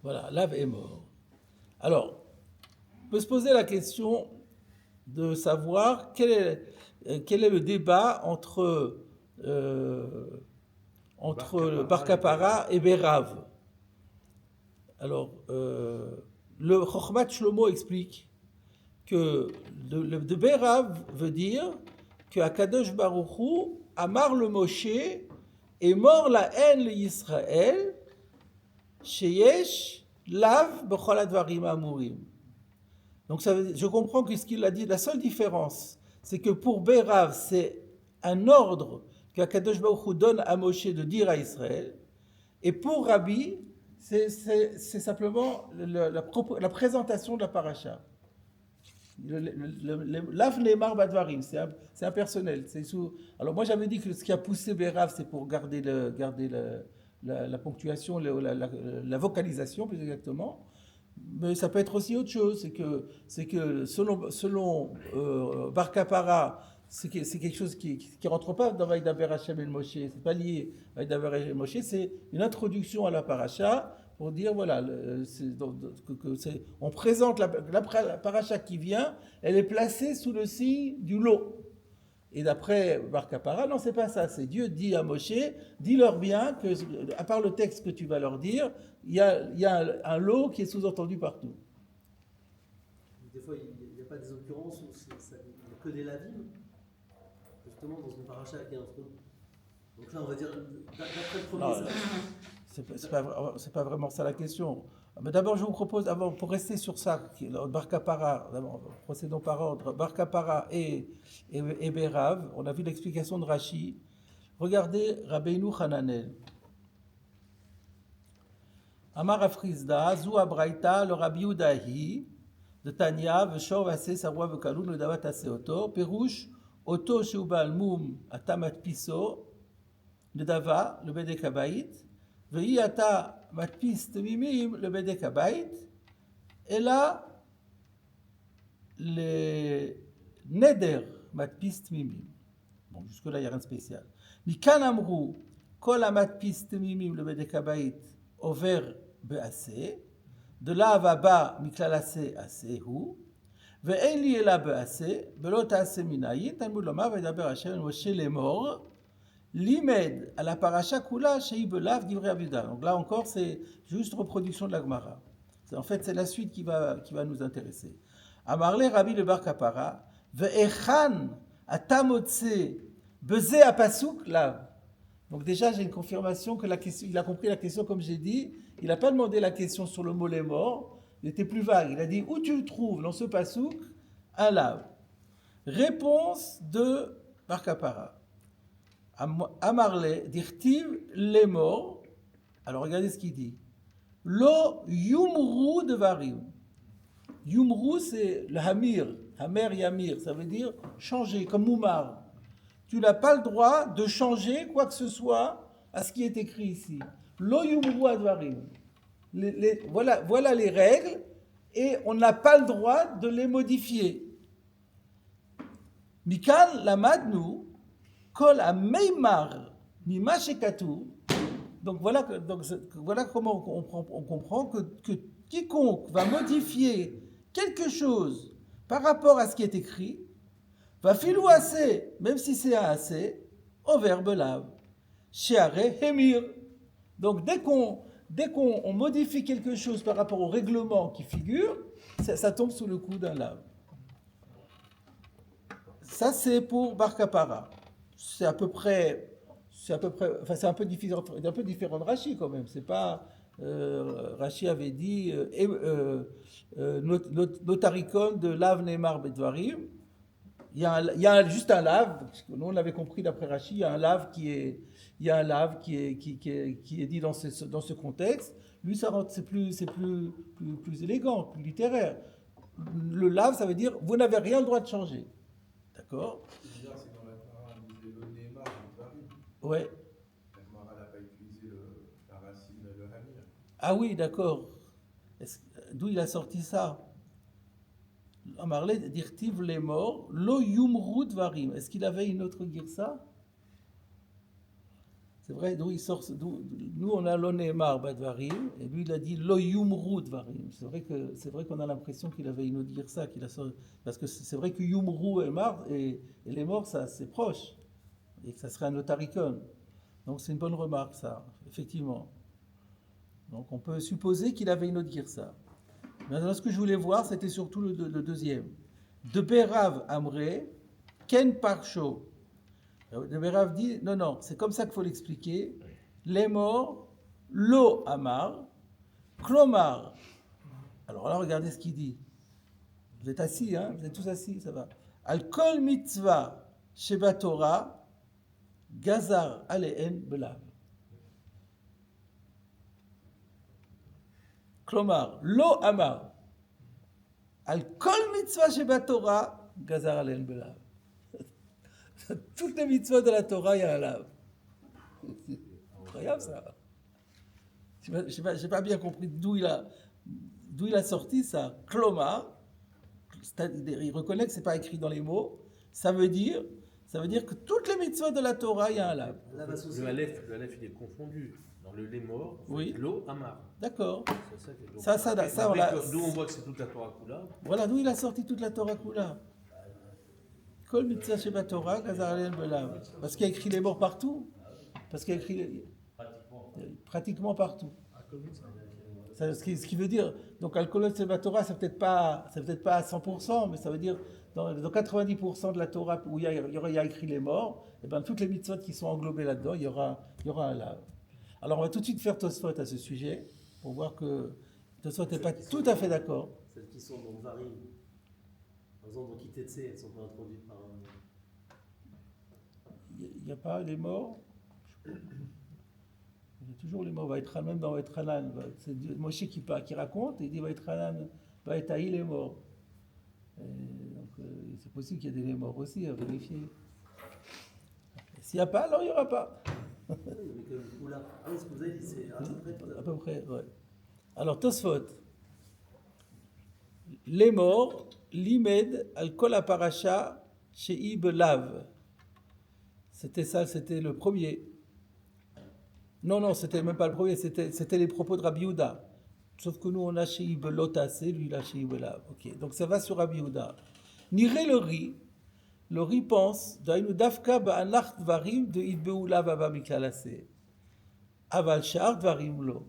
Voilà, lave est mort. Alors, on peut se poser la question de savoir quel est le débat entre Bar Kapara et Berav. Alors, le Chochmat Shlomo explique que de Berav veut dire que Akadosh Baruch Hu Amar le Moshe est mort la haine l'Israël sheyesh lav b'chol advarim amurim. Donc je comprends que ce qu'il a dit, la seule différence, c'est que pour Berav, c'est un ordre qu'Akadosh Baruch Hu donne à Moshe de dire à Israël, et pour Rabbi, c'est simplement la présentation de la paracha. Lav ne'emar badvarim, c'est impersonnel. Alors moi j'avais dit que ce qui a poussé Berav, c'est pour garder la ponctuation, la vocalisation plus exactement. Mais ça peut être aussi autre chose. C'est que selon Bar Kapara, c'est quelque chose qui rentre pas dans Vaïdaber Hashem el Moshe. C'est pas lié à Vaïdaber Hashem el Moshe. C'est une introduction à la paracha pour dire voilà, on présente la paracha qui vient. Elle est placée sous le signe du lot. Et d'après Bar Kapara, non, c'est pas ça. C'est Dieu dit à Moshe, dis-leur bien que, à part le texte que tu vas leur dire, il y a un lot qui est sous-entendu partout. Des fois, il n'y a pas des occurrences où il n'y a que des lavim, justement, dans une paracha qui est entre eux. Donc là, on va dire, d'après le premier, c'est pas vraiment ça la question. Mais d'abord, je vous propose, pour rester sur ça, Bar Kapara, procédons par ordre, Bar Kapara et Berav, on a vu l'explication de Rashi. Regardez Rabbeinu Hananel. Amar Afrizda, Zu Abraïta, le Rabbi Udahi, de Tanya, Veshor Vase Sarwa Vekalun, le Davat Aseoto, Perouche, Oto Sheubal Moum, Atamat Piso, le Dava, le Bedek Habayit, Vehi Ata Matpis Temimim, le Bedek Habayit, et là, le Neder Matpis Temimim. Bon, jusque-là, il n'y a rien de spécial. Mikan Amrou, Kol Amatpis Temimim, le Bedek Habayit, Over Be'ase, de là va bas, Miklalase Asehu, Ve'en li ela Be'ase, Belot Ase Minayin, Talmud Lomar, Ve'daber Hashem, Moshe les morts, Limed à la paracha Kula, Shei Belav, d'Ivre Abuda. Donc là encore, c'est juste reproduction de la Gemara. En fait, c'est la suite qui va nous intéresser. Amarle Rabbi le Bar Kapara, Ve'echan Atamotse, Beze Apasuk, Lav. Donc déjà, j'ai une confirmation que la question, il a compris la question comme j'ai dit. Il n'a pas demandé la question sur le mot les morts. Il était plus vague. Il a dit où tu le trouves dans ce pasouk un lave. Réponse de Bar Kapara. Amarle dirtiv les morts. Alors regardez ce qu'il dit. Lo yumru de varim. Yumru c'est le hamir. Hamer yamir. Ça veut dire changer comme moumar. Tu n'as pas le droit de changer quoi que ce soit à ce qui est écrit ici. Lo yumru advarim. Voilà les règles et on n'a pas le droit de les modifier. Mikan lamadnu kol ameimar mima shekatu. Donc voilà comment on comprend que quiconque va modifier quelque chose par rapport à ce qui est écrit va filou assez, même si c'est un assez, au verbe lave. Sheare hemir. Donc dès qu'on modifie quelque chose par rapport au règlement qui figure, ça tombe sous le coup d'un lave. Ça c'est pour Bar Kapara. C'est un peu différent de Rashi quand même. C'est pas Rashi avait dit notarikon de lav neymar bedvarim. Il y a juste un lave. Nous on l'avait compris d'après Rashi. Il y a un lave qui est dit dans ce contexte. Lui c'est plus élégant, plus littéraire. Le lave ça veut dire vous n'avez rien le droit de changer. D'accord? C'est bizarre, c'est dans la Gemara, on disait le Neymar, le Varim. Ouais. La Gemara n'a pas utilisé la racine, le Hamir. Ah oui, d'accord. D'où il a sorti ça? Amarle dirtiv les morts, lo yumru dvarim. Est-ce qu'il avait une autre girsa? C'est vrai, d'où il sort. Nous on a lo neymar badvarim, et lui il a dit lo yumru dvarim. C'est vrai qu'on a l'impression qu'il avait une autre girsa, parce que c'est vrai que yumru et les morts, ça c'est proche, et que ça serait un notarikon. Donc c'est une bonne remarque ça, effectivement. Donc on peut supposer qu'il avait une autre girsa. Maintenant, ce que je voulais voir, c'était surtout le deuxième. De Berav Amré, Ken Parcho. De Berav dit, non, c'est comme ça qu'il faut l'expliquer. Les morts, Lo Amar, Klomar. Alors là, regardez ce qu'il dit. Vous êtes assis, hein? Vous êtes tous assis, ça va. Al Kol Mitzvah, Sheba Torah, Gazar Aleen Belav. Klomar, Lo Amar, Al Kol Mitzvah Sheba Torah, Gazar Aleen Belav. Toutes les mitzvahs de la Torah, il y a un lave. C'est incroyable ça. Je n'ai pas bien compris d'où il a sorti ça. Klomar, il reconnaît que ce n'est pas écrit dans les mots. Ça veut dire que toutes les mitzvahs de la Torah, il y a un lave. Le Aleph, il est confondu. Dans le lait mort, oui. L'eau amar. D'accord. Ça, on l'a. D'où on voit que c'est toute la Torah Kula. Voilà, d'où il a sorti toute la Torah Kula. Kol mitzvah sheba Torah, Gazar Aleen Belav. Parce qu'il y a écrit les morts partout. Parce qu'il y a écrit pratiquement partout. Ce qui veut dire, donc Al-Kol sheba Torah, c'est peut-être pas à 100%, mais ça veut dire dans 90% de la Torah où il y a écrit les morts, et ben toutes les mitzvot qui sont englobées là-dedans, il y aura un lave. Alors on va tout de suite faire Tosfot à ce sujet pour voir que Tosfot n'est pas tout à fait d'accord. Celles qui sont dans le Varim, par exemple dans Kitetse, elles sont pas introduites par un. il n'y a pas les morts. Il y a toujours les morts. Vaïtranan, même dans Vaïtranan. C'est Moshe qui raconte, et il dit Vaïtranan, Vaïtaï, est mort. Donc c'est possible qu'il y ait des morts aussi, à vérifier. Et s'il n'y a pas, alors il n'y aura pas. Oui, mais que du coup là. Ah oui, ce que vous avez dit, c'est à peu près tout à À fait. peu près, ouais. Alors, Tosfot. Les morts, l'imed al kol parasha shei belav. C'était ça, c'était le premier. Non, c'était même pas le premier, c'était les propos de Rabbi Yehuda. Sauf que nous, on a shei belotase, lui, il a shei belav. Ok, donc ça va sur Rabbi Yehuda. Niré le riz pense, d'aïnou dafka ba'anach dvarim de idbeula baba miklalase. Aval sha'ar dvarim lo.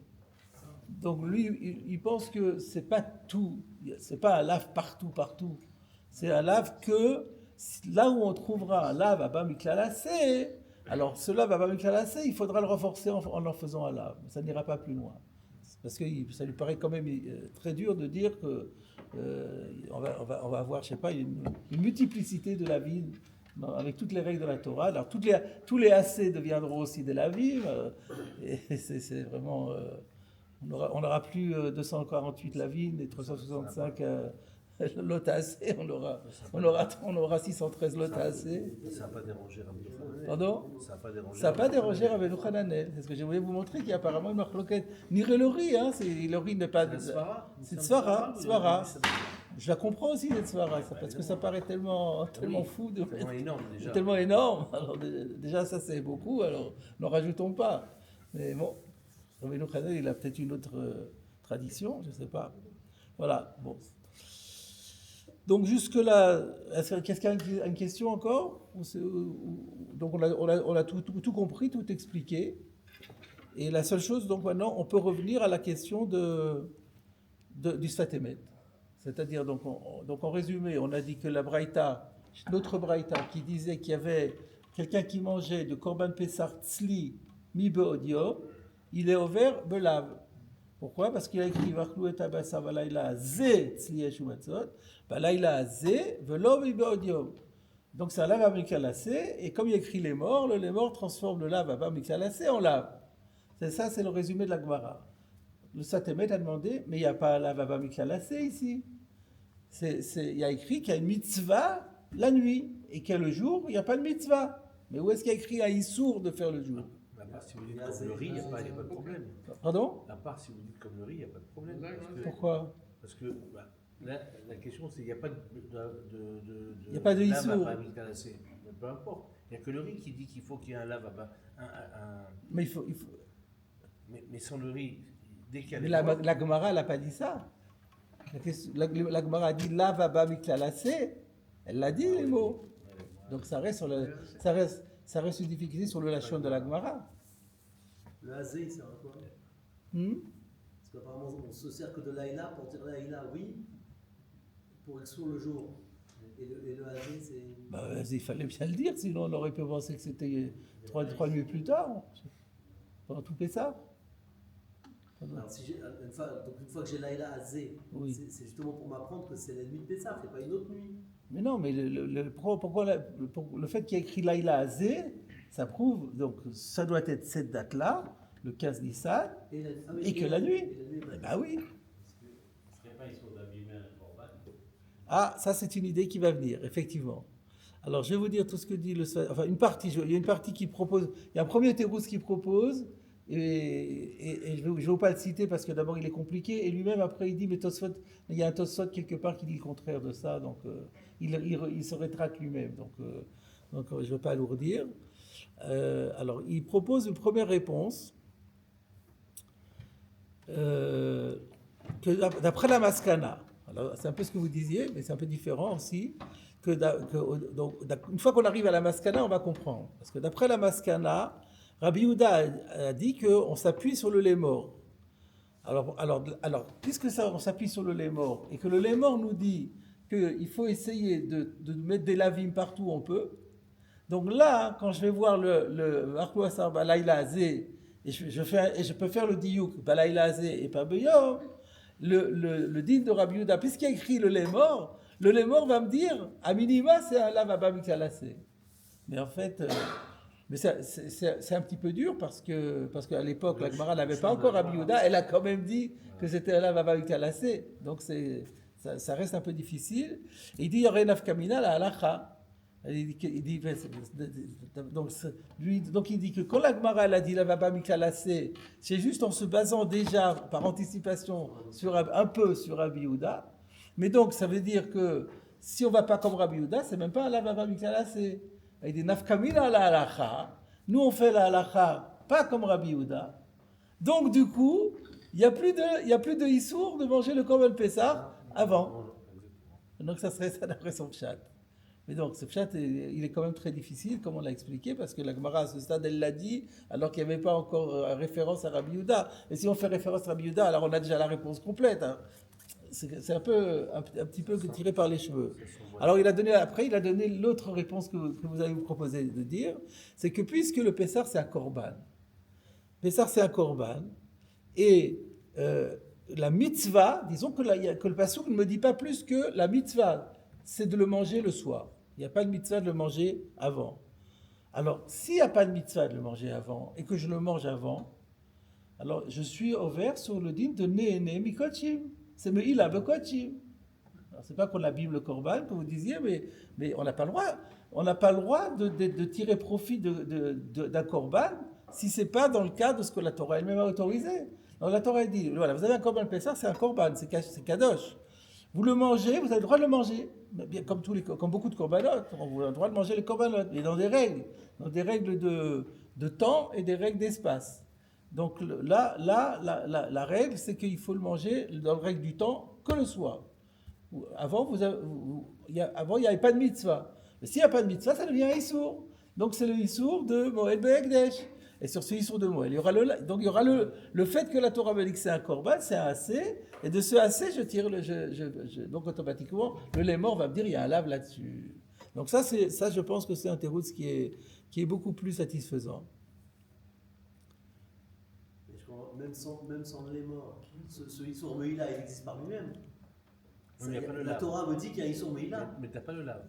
Donc lui, il pense que c'est pas tout, c'est pas un lave partout. C'est un lave que là où on trouvera un lave à Bamiklalase, alors ce lave à Bamiklalase, il faudra le renforcer en faisant un lave. Ça n'ira pas plus loin. Parce que ça lui paraît quand même très dur de dire que on va avoir, je sais pas, une multiplicité de lavines avec toutes les règles de la Torah. Alors tous les AC deviendront aussi des lavines. Et c'est vraiment... on n'aura plus 248 lavines et 365 lotacées, on aura 613 lotacées. Ça n'a pas dérangé Rabbi Yochanan. Pardon? Ça n'a pas dérangé Rabbi Yochanan. C'est ce que je voulais vous montrer, qu'il y a apparemment une marloquette. Niré le riz, hein, le riz n'est pas... C'est Svara. Je la comprends aussi, cette Svara, parce que ça paraît tellement fou. Tellement énorme déjà. Tellement énorme. Alors, déjà, ça c'est beaucoup, alors n'en rajoutons pas. Mais bon, Rabbi Yochanan, il a peut-être une autre tradition, je ne sais pas. Voilà, bon. Donc jusque-là, est-ce qu'il y a une question encore? Donc on a tout compris, tout expliqué. Et la seule chose, donc maintenant, on peut revenir à la question du Sfat Emet. C'est-à-dire, donc en résumé, on a dit que la Braïta, notre Braïta, qui disait qu'il y avait quelqu'un qui mangeait de Korban Pessar Tzli Mi Beodio, il est ouvert Belav. Pourquoi? Parce qu'il a écrit Vachlou et Abassa Valaïla Zé Tzli Yeshumatzot, Valaïla Zé Velo Mi Beodio. Donc c'est un lave à Miklalase, et comme il écrit les morts transforment le lave à Miklalase en lave. C'est ça, c'est le résumé de la Gemara. Le Satémet a demandé, mais il n'y a pas un lave à Miklalase ici. Il y a écrit qu'il y a une mitzvah la nuit, et qu'il y a le jour, il n'y a pas de mitzvah. Mais où est-ce qu'il y a écrit un issour de faire le jour? À part si vous dites comme le riz, il n'y a pas de problème. Pardon? À part si vous dites comme le riz, il n'y a pas de problème. Pourquoi? Parce que la question, c'est qu'il n'y a pas Il n'y a pas de lave issour. à Miklalase. Peu importe. Il n'y a que le riz qui dit qu'il faut qu'il y ait un lave à Mais il faut... Mais sans le riz, dès qu'il y a Mais les la morts, Gemara n'a pas dit ça. La Gemara a dit lave à Miklalase. Elle l'a dit, les mots. Donc ça reste une difficulté sur le lachon de la Gemara. Le Azé, il sert à quoi? Parce qu'apparemment, on se sert que de l'Aïla pour dire l'Aïla, oui, pour le sourd le jour. Et le Azé, c'est. Il fallait bien le dire, sinon on aurait pu penser que c'était 3 nuits plus tard. Pendant tout ça. Alors, une fois que j'ai l'Aïla Azé, Oui. c'est justement pour m'apprendre que c'est la nuit de Pessah, c'est pas une autre nuit. Mais non, mais pourquoi le fait qu'il y ait écrit Laïla Azé, ça prouve, donc ça doit être cette date-là, le 15 Nissan, et que la nuit. Eh ben oui. Ah, ça c'est une idée qui va venir, effectivement. Alors je vais vous dire tout ce que dit une partie, il y a une partie qui propose, il y a un premier thérousse qui propose, et je ne vais pas le citer parce que d'abord il est compliqué, et lui-même après il dit, mais Tosfot, il y a un Tosfot quelque part qui dit le contraire de ça, donc il se rétracte lui-même, donc je ne vais pas alourdir. Alors il propose une première réponse, que d'après la Maskana, alors c'est un peu ce que vous disiez, mais c'est un peu différent aussi, donc, une fois qu'on arrive à la Maskana, on va comprendre. Parce que d'après la Maskana, Rabbi Yehuda a dit qu'on s'appuie sur le lait mort. Alors puisque on s'appuie sur le lait mort, et que le lait mort nous dit qu'il faut essayer de mettre des lavim partout où on peut, donc là, quand je vais voir le Arkouassar Balaïla Azé, et je peux faire le diouk Balaïla Azé et pas Beyom, le din de Rabbi Yehuda, puisqu'il y a écrit le lait mort va me dire, à minima, c'est un lave à Bamiklalase. Mais en fait, Mais c'est un petit peu dur parce qu'à l'époque, la Gemara n'avait pas encore Rabbi Yehuda. Elle a quand même dit que c'était un lave avec Alassé. Donc ça reste un peu difficile. Et il dit il y aurait nafkamina la halacha. Donc il dit que quand la Gemara elle a dit la vaba mikalassé, c'est juste en se basant déjà par anticipation un peu sur Rabbi Yehuda. Mais donc ça veut dire que si on ne va pas comme Rabbi Yehuda, c'est même pas la vaba mikalassé. Il dit nafkamina la halacha. Nous on fait la halacha pas comme Rabbi Yehuda. Donc du coup, il n'y a plus de issour de manger le korban Pessah avant. Donc ça serait ça d'après son pshat. Mais donc ce pshat, il est quand même très difficile, comme on l'a expliqué, parce que la Gemara à ce stade, elle l'a dit, alors qu'il n'y avait pas encore référence à Rabbi Yehuda. Et si on fait référence à Rabbi Yehuda, alors on a déjà la réponse complète. Hein. C'est un petit peu tiré par les cheveux. Alors il a donné l'autre réponse que vous allez vous proposer de dire, c'est que puisque le Pessah c'est un korban, et la mitzvah, disons que le pasuk ne me dit pas plus que la mitzvah, c'est de le manger le soir. Il n'y a pas de mitzvah de le manger avant. Alors, s'il n'y a pas de mitzvah de le manger avant, et que je le mange avant, alors je suis ouvert sur le din de Nehene Mikochim. C'est Me'ila Bekochim. Alors, c'est pas qu'on abîme le korban, que vous disiez, mais on n'a pas le droit. On n'a pas le droit de tirer profit d'un korban si ce n'est pas dans le cadre de ce que la Torah elle-même a autorisé. Donc la Torah dit, voilà, vous avez un korban Pessah, c'est un korban, c'est kadosh. Vous le mangez, vous avez le droit de le manger. Bien, comme beaucoup de corbanotes, on a le droit de manger les corbanotes, mais dans des règles de temps et des règles d'espace. Donc là, la règle, c'est qu'il faut le manger dans la règle du temps que le soir. Avant, il n'y avait pas de mitzvah. Mais s'il n'y a pas de mitzvah, ça devient un issour. Donc c'est le issour de Moed Be'ekdesh. Et sur ce issour de Moed, il y aura le fait que la Torah me dit que c'est un korban, c'est un assez. Et de ce assez, je tire donc automatiquement, le lémor va me dire il y a un lave là-dessus. Donc ça, je pense que c'est un teroutz qui est beaucoup plus satisfaisant. Et je crois, même sans le lémor, ce Issour Meïla, il existe par lui-même. La Torah me dit qu'il y a Issour Meïla. Mais tu n'as pas le lave.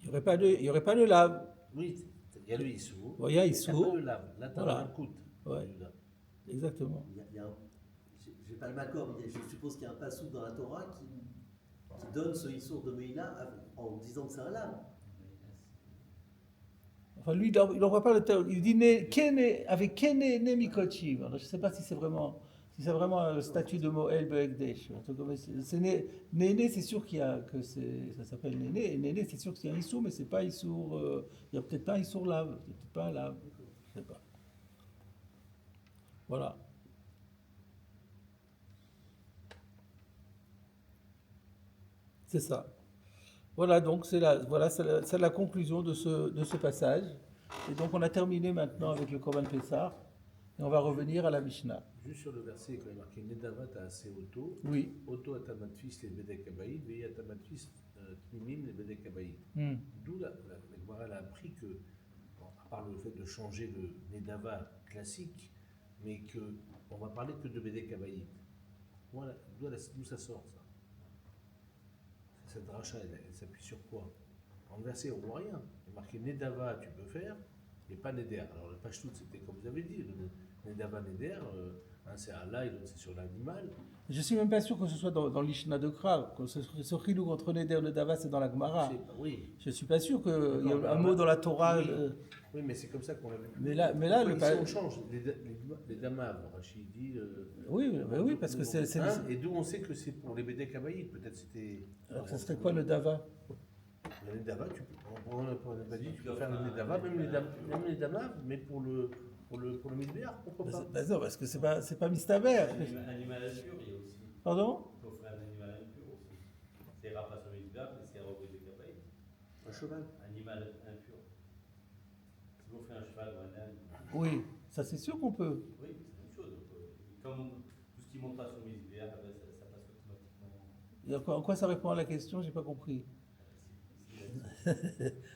Il n'y aurait pas de lave. Oui, il y a le issour. Il y a issour. Il n'y a pas le lave. Là, tu as un coût. Ouais. Exactement. Je n'ai pas le accord, mais je suppose qu'il y a un passou dans la Torah qui donne ce Issour de Meïla en disant que c'est un lave. Enfin, lui, il n'envoie pas le terme. Il dit avec Kene Nemikochim. Alors, je ne sais pas si c'est vraiment le statut de Moël Be'ekdesh. Néné, c'est sûr ça s'appelle Néné. Et Néné, c'est sûr qu'il y a un Issour, mais c'est pas Issour. Il n'y a peut-être pas un Issour lave. Il n'y a peut-être pas un lave. Je ne sais pas. Voilà. C'est ça. Voilà, donc c'est la conclusion de ce passage. Et donc on a terminé maintenant avec le Korban Pessah. Et on va revenir à la Mishnah. Juste sur le verset, quand il est marqué Nedavat à assez Oto, Oui. Oto à Tamatfis les Bedek Abaïd, Veillé à Tamatfis Tmimim les Bedek Abaïd. D'où la Gemara a appris que, bon, à part le fait de changer le Nedava classique, mais qu'on va parler que de Bedek Abaïd. Voilà, d'où ça sort ça? Cette rachat, elle s'appuie sur quoi? En verset, on ne voit rien. Il est marqué Nedava, tu peux faire, et pas Neder. Alors le Pashtout, c'était comme vous avez dit, le Nedava, Neder, un c'est Allah et l'autre c'est sur l'animal. Je ne suis même pas sûr que ce soit dans l'Ishna de Kra, que ce chilou entre Neder et Nedava, c'est dans la Gemara. Oui. Je ne suis pas sûr qu'il y ait un mot dans la Torah. Oui, mais c'est comme ça qu'on l'avait. Mais là ici, on change. Les Damav, Rachid dit. Oui, parce que c'est. Et d'où on sait que c'est pour les Bédek Kabaïd. Peut-être c'était. Alors, ça serait quoi le Dava? Le Nedava, on n'a pas dit, tu peux faire le Nedava, même les Damav, mais pour le Midbéar, pourquoi pas? Non, parce que c'est pas Mistaber. Animal impur, il y a aussi. Pardon? Il faut faire un animal impur aussi. C'est rapace au Midbéar, mais c'est repris de Kabaïd. Un cheval. Animal impur. Si vous faites un cheval ou un âne. Oui, ça c'est sûr qu'on peut. Oui, c'est la même chose. Comme tout ce qui monte pas sur le Midbéar, ça passe automatiquement. Et en quoi ça répond à la question? J'ai pas compris.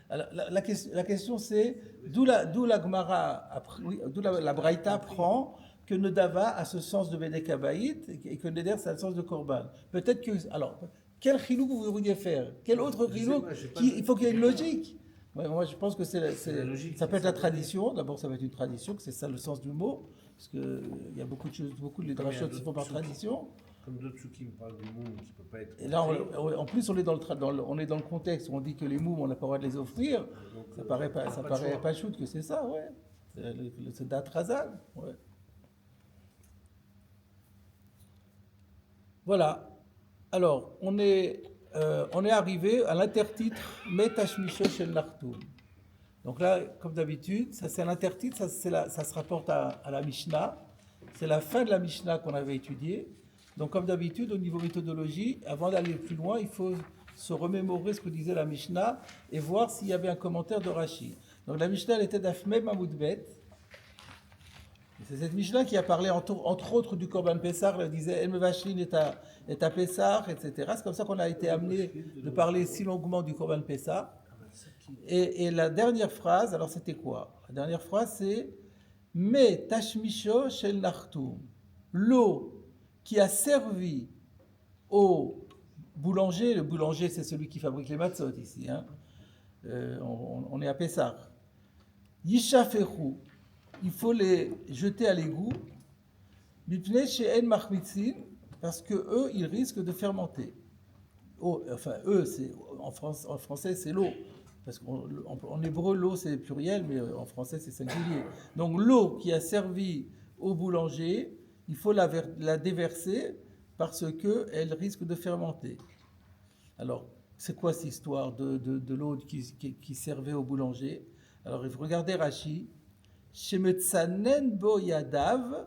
Alors, la question c'est d'où la Gemara, d'où la Braïta prend que Nedava a ce sens de Bedek Abaït et que Neder ça a le sens de Korban. Peut-être que. Alors, quel chilou vous vouliez faire? Quel autre chilou? Il faut qu'il y ait une logique. Ouais, moi, je pense que la logique. ça peut être la tradition. D'abord, ça va être une tradition, que c'est ça le sens du mot, parce que il y a beaucoup de choses, beaucoup de drachot qui se font par tradition. Comme d'autres psukim parlent du monde qui ne peut pas être. Et là, en plus, on est dans le contexte où on dit que les moums, on n'a pas le droit de les offrir. Donc, Ça paraît pas, ça paraît pas shoot que c'est ça, ouais. C'est d'Atrazal, ouais. Voilà. Alors, on est arrivé à l'intertitre Metashmisho Shel Nartum. Donc là, comme d'habitude, ça c'est un intertitre, ça se rapporte à la Mishnah. C'est la fin de la Mishnah qu'on avait étudiée. Donc comme d'habitude, au niveau méthodologie, avant d'aller plus loin, il faut se remémorer ce que disait la Mishnah et voir s'il y avait un commentaire de Rashi. Donc la Mishnah, elle était d'Afmem Amoudbet. C'est cette Mishnah qui a parlé entre autres du Korban Pessah. Elle disait El Mevashlin est à Pessah, etc. C'est comme ça qu'on a été amené de parler si longuement du Korban Pessah. Et la dernière phrase, alors c'était quoi? La dernière phrase c'est Me tashmisho shel nartum. L'eau qui a servi au boulanger, le boulanger c'est celui qui fabrique les matzot ici, hein. On est à Pessah. Yishaferu, il faut les jeter à l'égout. Mipnei she'en machmitzin, parce que eux ils risquent de fermenter. Enfin eux, c'est en français c'est l'eau. Parce qu'en hébreu, l'eau c'est pluriel, mais en français c'est singulier. Donc l'eau qui a servi au boulanger, il faut la déverser parce qu'elle risque de fermenter. Alors, c'est quoi cette histoire de l'eau qui servait au boulanger? Alors, regardez Rashi. Shemetzanen bo yadav,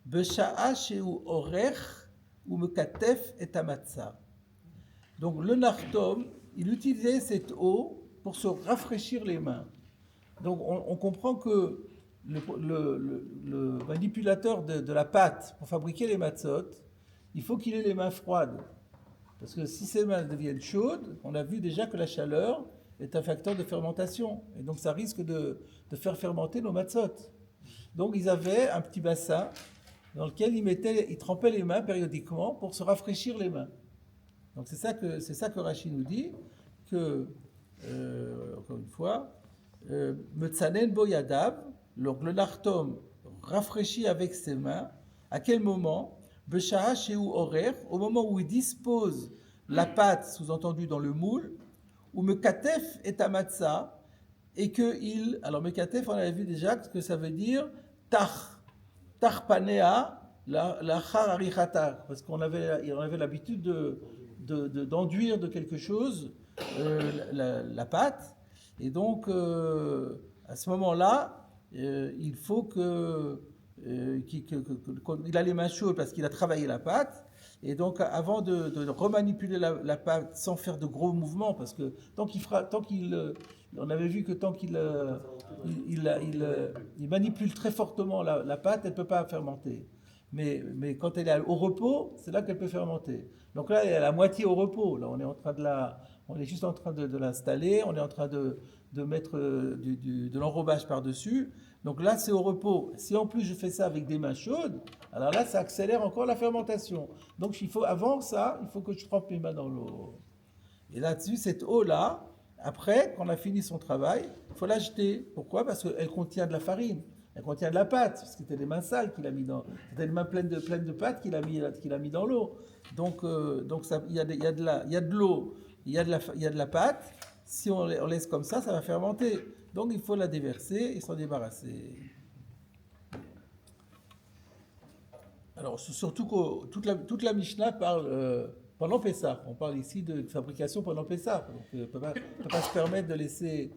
besha'a shehu orech, ou mekatef et amatza. Donc, le nartom, il utilisait cette eau pour se rafraîchir les mains. Donc on comprend que le manipulateur de la pâte pour fabriquer les matzot, il faut qu'il ait les mains froides. Parce que si ses mains deviennent chaudes, on a vu déjà que la chaleur est un facteur de fermentation. Et donc ça risque de faire fermenter nos matzot. Donc ils avaient un petit bassin dans lequel ils trempaient les mains périodiquement pour se rafraîchir les mains. Donc c'est ça que Rashi nous dit, que encore une fois, Metzanen boyadav, le nartom rafraîchit avec ses mains. À quel moment? Besha'a shehu orer, au moment où il dispose la pâte, sous-entendu dans le moule, ou mekatef et amatza, et que il. Alors mekatef, on avait vu déjà ce que ça veut dire tar panea la char arichata, parce qu'on avait l'habitude d'enduire de quelque chose la pâte, et donc à ce moment-là il faut qu'il a les mains chaudes parce qu'il a travaillé la pâte, et donc avant de remanipuler la pâte sans faire de gros mouvements, parce que on avait vu que tant qu'il manipule très fortement la pâte, elle ne peut pas fermenter. Mais quand elle est au repos, c'est là qu'elle peut fermenter. Donc là, elle est à la moitié au repos. Là, on est juste en train de l'installer, on est en train de mettre de l'enrobage par-dessus. Donc là, c'est au repos. Si en plus je fais ça avec des mains chaudes, alors là, ça accélère encore la fermentation. Donc avant ça, il faut que je trempe mes mains dans l'eau. Et là-dessus, cette eau-là, après, quand on a fini son travail, il faut la jeter. Pourquoi? Parce qu'elle contient de la farine. Elle contient de la pâte, parce que c'était des mains sales qu'il a mis dans. C'était des mains pleines de pâte qu'il a mis dans l'eau. Donc il y a de l'eau, il y a de la pâte. Si on laisse comme ça va fermenter. Donc il faut la déverser et s'en débarrasser. Alors surtout que toute la Mishnah parle pendant Pessah. On parle ici de fabrication pendant Pessah. Donc on ne peut pas se permettre de laisser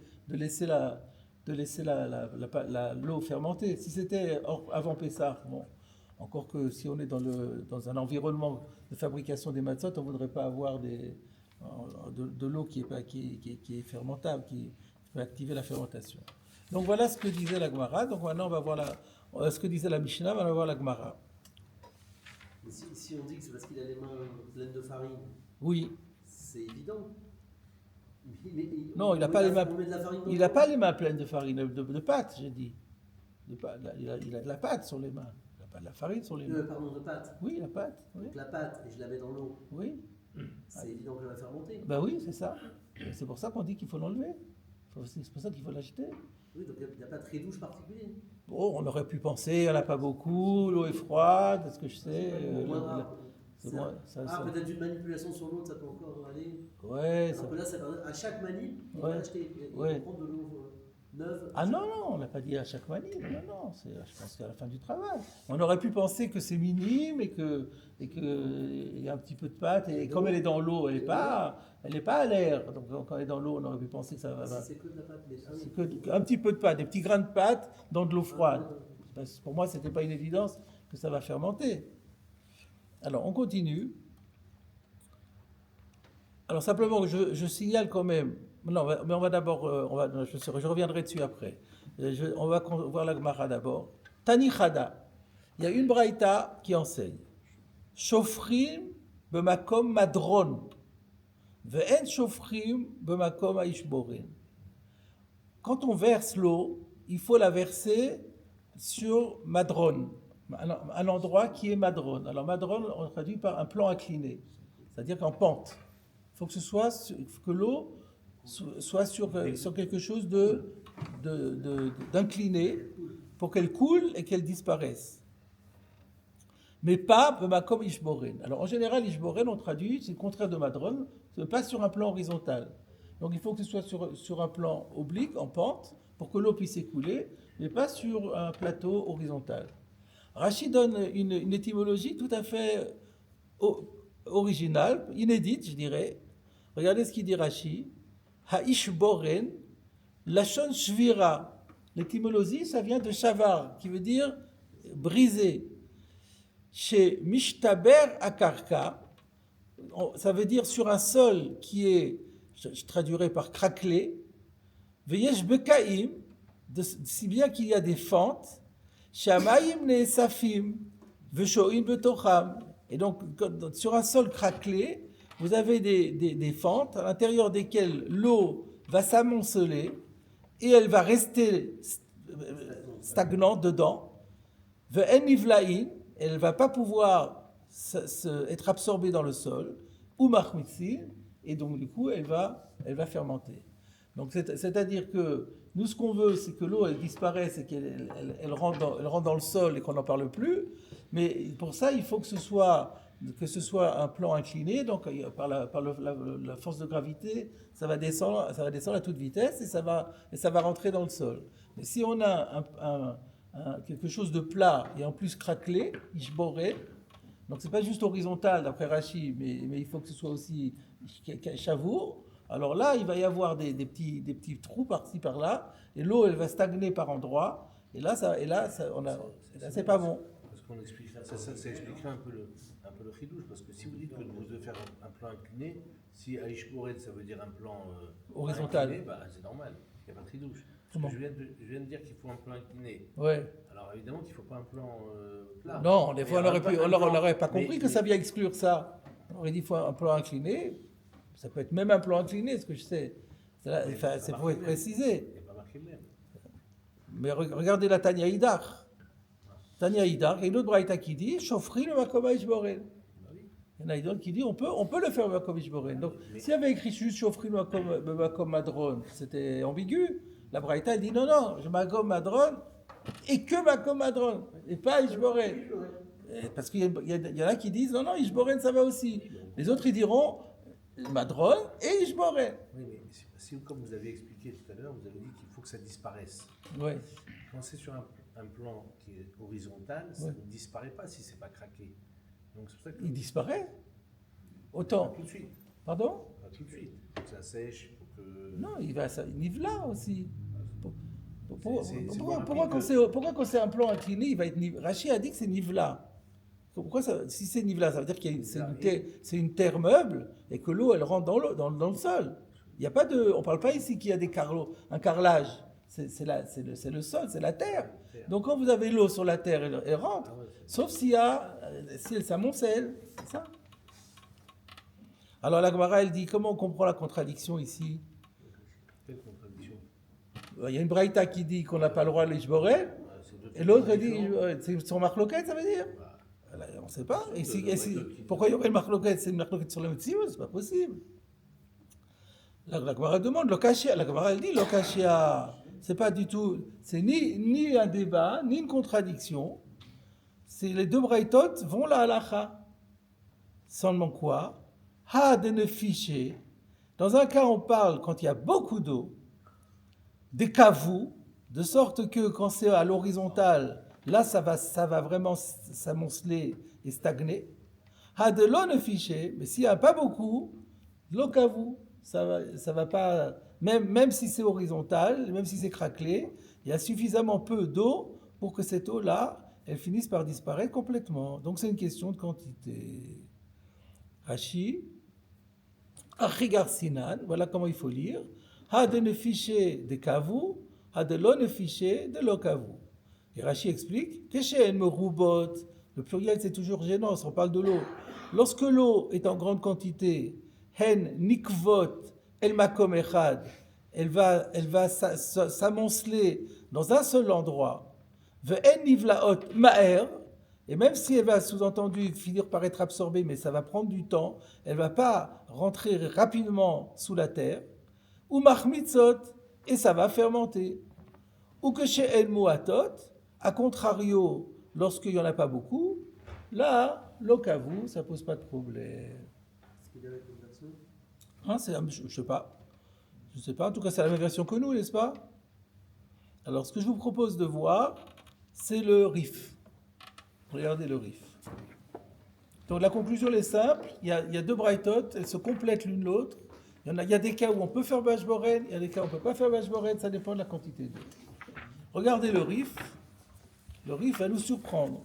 l'eau fermenter. Si c'était avant Pessah, bon, encore que si on est dans un environnement de fabrication des matzot, on ne voudrait pas avoir de l'eau qui est fermentable, qui peut activer la fermentation. Donc voilà ce que disait la Gemara. Donc maintenant on va voir ce que disait la Mishnah, on va voir la Gemara. Si on dit que c'est parce qu'il a les mains pleines de farine, oui, c'est évident. Non, il n'a pas les mains pleines de farine, de pâte, j'ai dit. Il a de la pâte sur les mains. Il n'a pas de la farine sur les mains. Pardon, de pâte. Oui, la pâte. Oui. Donc la pâte, et je la mets dans l'eau. Oui. C'est évident que je vais faire monter. Ben oui, c'est ça. C'est pour ça qu'on dit qu'il faut l'enlever. Il C'est pour ça qu'il faut l'acheter. Oui, donc il n'y a pas de tridouche particulier. Bon, on aurait pu penser, il n'y en a pas beaucoup, l'eau est froide, est-ce que je sais C'est moi, ça- peut-être une manipulation sur l'autre, ça peut encore aller. Ouais, Alors que là, à chaque manip, il Ouais. va acheter, il Ouais. va prendre de l'eau neuve. Ah non, on n'a pas dit à chaque manip, non, je pense qu'à la fin du travail. On aurait pu penser que c'est minime et qu'il y a un petit peu de pâte, et comme elle est dans l'eau, elle n'est pas à l'air. Donc quand elle est dans l'eau, on aurait pu penser que ça va. Si c'est que de la pâte, mais C'est un petit peu de pâte, des petits grains de pâte dans de l'eau froide. Parce que pour moi, ce n'était pas une évidence que ça va fermenter. Alors, on continue. Alors, simplement, je signale quand même. Non, mais on va d'abord. Je reviendrai dessus après. On va voir la Gemara d'abord. Tani Chada. Il y a une braïta qui enseigne. Shofrim b'makom madron. Ve'en shofrim b'makom aishborin. Quand on verse l'eau, il faut la verser sur madron, un endroit qui est madron. Alors madron, on traduit par un plan incliné, c'est-à-dire qu'en pente. Il faut que l'eau soit sur quelque chose d'incliné pour qu'elle coule et qu'elle disparaisse. Mais pas comme ishboren. Alors en général, ishboren, on traduit, c'est le contraire de madron, c'est pas sur un plan horizontal. Donc il faut que ce soit sur un plan oblique, en pente, pour que l'eau puisse écouler, mais pas sur un plateau horizontal. Rashi donne une étymologie tout à fait originale, inédite, je dirais. Regardez ce qu'il dit Rashi. Ha'ishboren, lashon shvira. L'étymologie, ça vient de shavar, qui veut dire briser. Chez mishtaber akarka, ça veut dire sur un sol qui est, je traduirai par craquelé, veyesh bekaim, si bien qu'il y a des fentes, shamayim ne'esafim, veshoim betocham. Et donc, sur un sol craquelé, vous avez des fentes à l'intérieur desquelles l'eau va s'amonceler et elle va rester stagnante dedans. Ve'en nivlaim, elle ne va pas pouvoir être absorbée dans le sol, ou machmitzin, et donc du coup, elle va fermenter. Donc, c'est-à-dire que nous, ce qu'on veut, c'est que l'eau, elle disparaisse et qu'elle rentre dans le sol et qu'on n'en parle plus. Mais pour ça, il faut que ce soit un plan incliné. Donc, par la force de gravité, ça va descendre à toute vitesse et ça va rentrer dans le sol. Mais si on a quelque chose de plat et en plus craquelé, ishboré, donc c'est pas juste horizontal d'après Rashi, mais il faut que ce soit aussi chavour. Alors là, il va y avoir des petits trous par-ci par-là, et l'eau elle va stagner par endroits, et là c'est pas bon. Parce qu'on expliquera, ça expliquera un peu le chidouche, parce que si vous dites que vous devez faire un plan incliné, si Aishboren ça veut dire un plan horizontal, incliné, c'est normal, il n'y a pas de chidouche. Je viens de dire qu'il faut un plan incliné. Ouais. Alors évidemment qu'il ne faut pas un plan plat. Non, des fois on n'aurait pas compris que ça vient exclure ça. On aurait dit qu'il faut un plan incliné. Ça peut être même un plan incliné, ce que je sais. C'est pour être précisé. Il n'y a pas marqué même. Mais regardez la Tanya Hidar. Tanya Hidar, il y a une autre braïta qui dit Shofri le Makoma Ishboren. Il y en a une autre qui dit on peut le faire le Makoma Ishboren. Donc s'il y avait écrit juste Shofri le Makoma Madron, c'était ambigu. La braïta elle dit non, je Makoma Madron et que Makoma Madron, et pas Ishboren. Parce qu'il y en a qui disent non, Ishboren ça va aussi. Les autres ils diront Madron et Ishboren. Oui, mais si, comme vous avez expliqué tout à l'heure, vous avez dit qu'il faut que ça disparaisse. Oui. Quand c'est sur un plan qui est horizontal, ça ne disparaît pas si ce n'est pas craqué. Donc c'est pour ça que... Il disparaît. Autant. Pas tout de suite. Pardon? Pas tout de suite. Il faut que ça sèche, il faut que... Non, il nivela aussi. Pourquoi quand c'est un plan incliné, il va être nivela? Rashi a dit que c'est nivela. Pourquoi ça, si c'est nivela, ça veut dire que c'est une terre meuble et que l'eau elle rentre dans le sol. Il y a pas de, on parle pas ici qu'il y a un carrelage. C'est le sol, c'est la terre. Donc quand vous avez l'eau sur la terre, elle rentre. Sauf si elle s'amoncelle, c'est ça. Alors la Gemara elle dit comment on comprend la contradiction ici? Quelle contradiction? Il y a une braïta qui dit qu'on n'a pas le droit de l'ishborel, et l'autre dit c'est son marloquette, ça veut dire. On ne sait pas. Pourquoi il y aurait une marloquette? C'est une marloquette sur le Metzimut, c'est pas possible. La Gemara demande, Lokashia, la Gemara elle dit Lokashia. C'est pas du tout, c'est ni un débat, ni une contradiction. C'est les deux braïtot vont la halacha. Seulement quoi? Ha de ne ficher. Dans un cas, on parle quand il y a beaucoup d'eau, des cavous, de sorte que quand c'est à l'horizontale, là, ça va vraiment s'amonceler et stagner. Ha de l'eau ne ficher, mais s'il n'y a pas beaucoup, l'eau cavou, ça va pas, même si c'est horizontal, même si c'est craquelé, il y a suffisamment peu d'eau pour que cette eau-là, elle finisse par disparaître complètement. Donc c'est une question de quantité. Rashi, Achigar Sinan, voilà comment il faut lire. Ha de ne ficher de kavou, ha de l'eau ne ficher de l'eau kavou. Et Rashi explique, Keshen merubot, le pluriel c'est toujours gênant, on parle de l'eau. Lorsque l'eau est en grande quantité, hen nikvot el makom echad, elle va s'amonceler dans un seul endroit. Ve'en nivlaot ma'er, et même si elle va sous-entendu finir par être absorbée, mais ça va prendre du temps, elle ne va pas rentrer rapidement sous la terre, ou machmitzot, et ça va fermenter. Ou que chez el muatot, à contrario, lorsqu'il n'y en a pas beaucoup, là, l'okavu, ça ne pose pas de problème. Est-ce qu'il y a la conversion? Je ne sais pas. Je ne sais pas. En tout cas, c'est la même version que nous, n'est-ce pas? Alors, ce que je vous propose de voir, c'est le rif. Regardez le rif. Donc, la conclusion est simple. Il y a deux braïtot, elles se complètent l'une l'autre. Il y a des cas où on peut faire bashboren, il y a des cas où on ne peut pas faire bashboren, ça dépend de la quantité d'eau. Regardez le rif. Le rif va nous surprendre.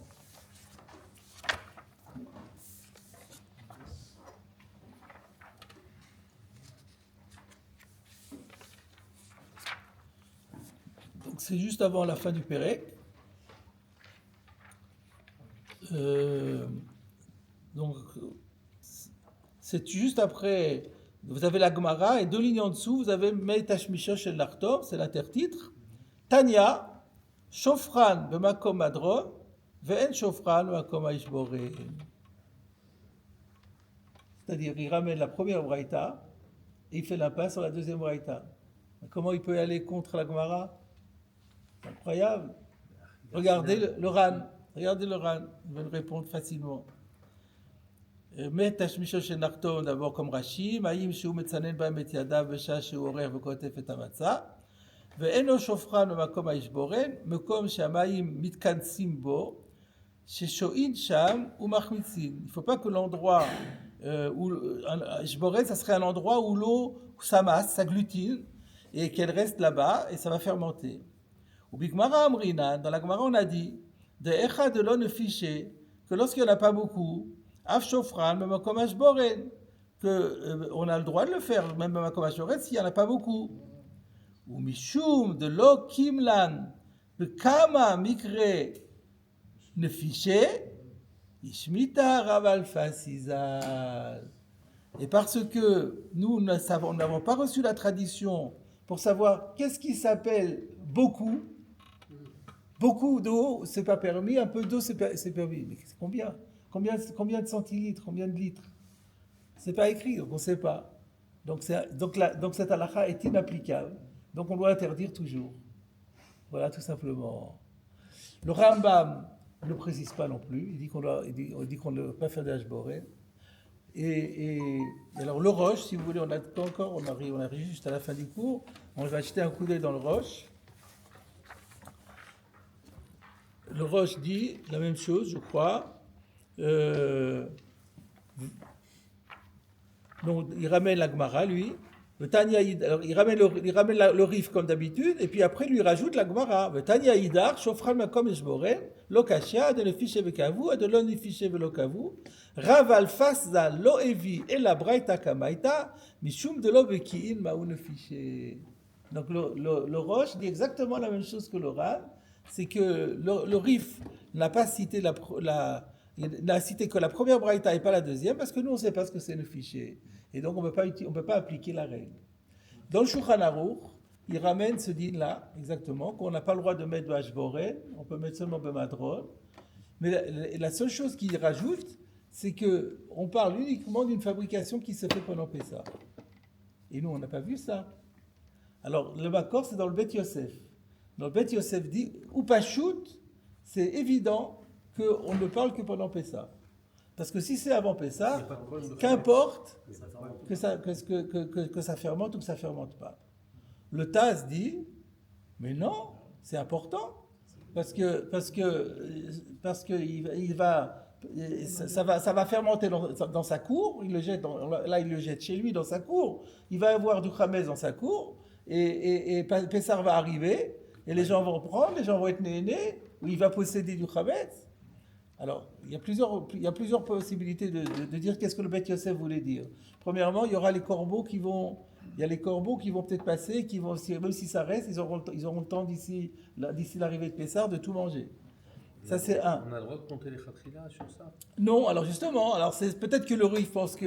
Donc c'est juste avant la fin du Pérec. Donc c'est juste après. Vous avez la Gemara et deux lignes en dessous, vous avez Meitash Mishosh el Lartov, c'est l'intertitre. Tanya, Shofran b'makom adron, ve'en Shofran b'makom ha'ishboren. C'est-à-dire, il ramène la première braïta et il fait l'impasse sur la deuxième braïta. Comment il peut aller contre la Gemara? C'est incroyable. Regardez le Ran. Regardez le Ran. Il va le répondre facilement. Meitash Mishosh el Lartov, d'abord comme Rashi, Maïm Sheu Metzanen Ba'em et Yadav Vesha Sheu Orer Vekotef et Amatza. ואינו שופכן במקום הישבורן, מקום שהמים מתכנסים בו, ששועין שם ומחמיצין. Il ne faut pas que l'endroit où הישבורן, ça serait un endroit où l'eau s'amasse, s'agglutine, et qu'elle reste là-bas, et ça va fermenter. ובגמרא אמרינן, dans la Gemara on a dit, דאחד דלא נפישי, que lorsqu'il n'y en a pas beaucoup, אף שופכן במקום הישבורן, qu'on a le droit de le faire, même במקום הישבורן, s'il n'y en a pas beaucoup. Ou mishum de lo kimlan bekama mikre nefiché ishmita rav alfa sizal. Et parce que nous n'avons pas reçu la tradition pour savoir qu'est-ce qui s'appelle beaucoup d'eau, c'est pas permis, un peu d'eau c'est permis. Mais c'est combien de centilitres, combien de litres? C'est pas écrit, donc on ne sait pas. Donc cette halakha est inapplicable. Donc on doit interdire toujours. Voilà, tout simplement. Le Rambam ne le précise pas non plus. Il dit qu'on ne doit pas faire d'Ashboren. Et alors le Roche, si vous voulez, on arrive juste à la fin du cours. On va jeter un coup d'œil dans le Roche. Le Roche dit la même chose, je crois. Donc il ramène la Gemara, lui. Alors, il ramène le rif comme d'habitude, et puis après, il lui rajoute la Gemara. Tanya idar, shofran makom eshboren, lo kashia, de ne fiche vekavu, de lo ne fiche velokavu, raval fasza lo evi, et la braita kamaita, mishum de lo bekiin maou ne fiche. Donc, le Roche dit exactement la même chose que le Rav, c'est que le rif n'a pas cité il n'a cité que la première braïta et pas la deuxième, parce que nous, on ne sait pas ce que c'est le fichier. Et donc, on ne peut pas appliquer la règle. Dans le Shulchan Aruch, il ramène ce din-là, exactement, qu'on n'a pas le droit de mettre de Hashboren, on peut mettre seulement Bemadron. Mais la seule chose qu'il rajoute, c'est qu'on parle uniquement d'une fabrication qui se fait pendant Pessah. Et nous, on n'a pas vu ça. Alors, le Makor, c'est dans le Bet Yosef. Dans le Bet Yosef dit, ou Pachout, c'est évident qu'on ne parle que pendant Pessah. Parce que si c'est avant Pessah, qu'importe que ça fermente ou que ça ne fermente pas. Le Taz dit, mais non, c'est important. Parce que ça va fermenter dans sa cour. Il le jette chez lui dans sa cour. Il va avoir du khametz dans sa cour. Et Pessah va arriver. Et les gens vont prendre, les gens vont être nénés. Ou il va posséder du khametz. Alors, il y a plusieurs possibilités de dire qu'est-ce que le Bet Yosef voulait dire. Premièrement, il y aura les corbeaux qui vont peut-être passer, même si ça reste, ils auront le temps d'ici l'arrivée de Pessah de tout manger. Ça, c'est un. On a le droit de compter les khatrila sur ça? Non, alors justement, c'est peut-être que le Rif pense que,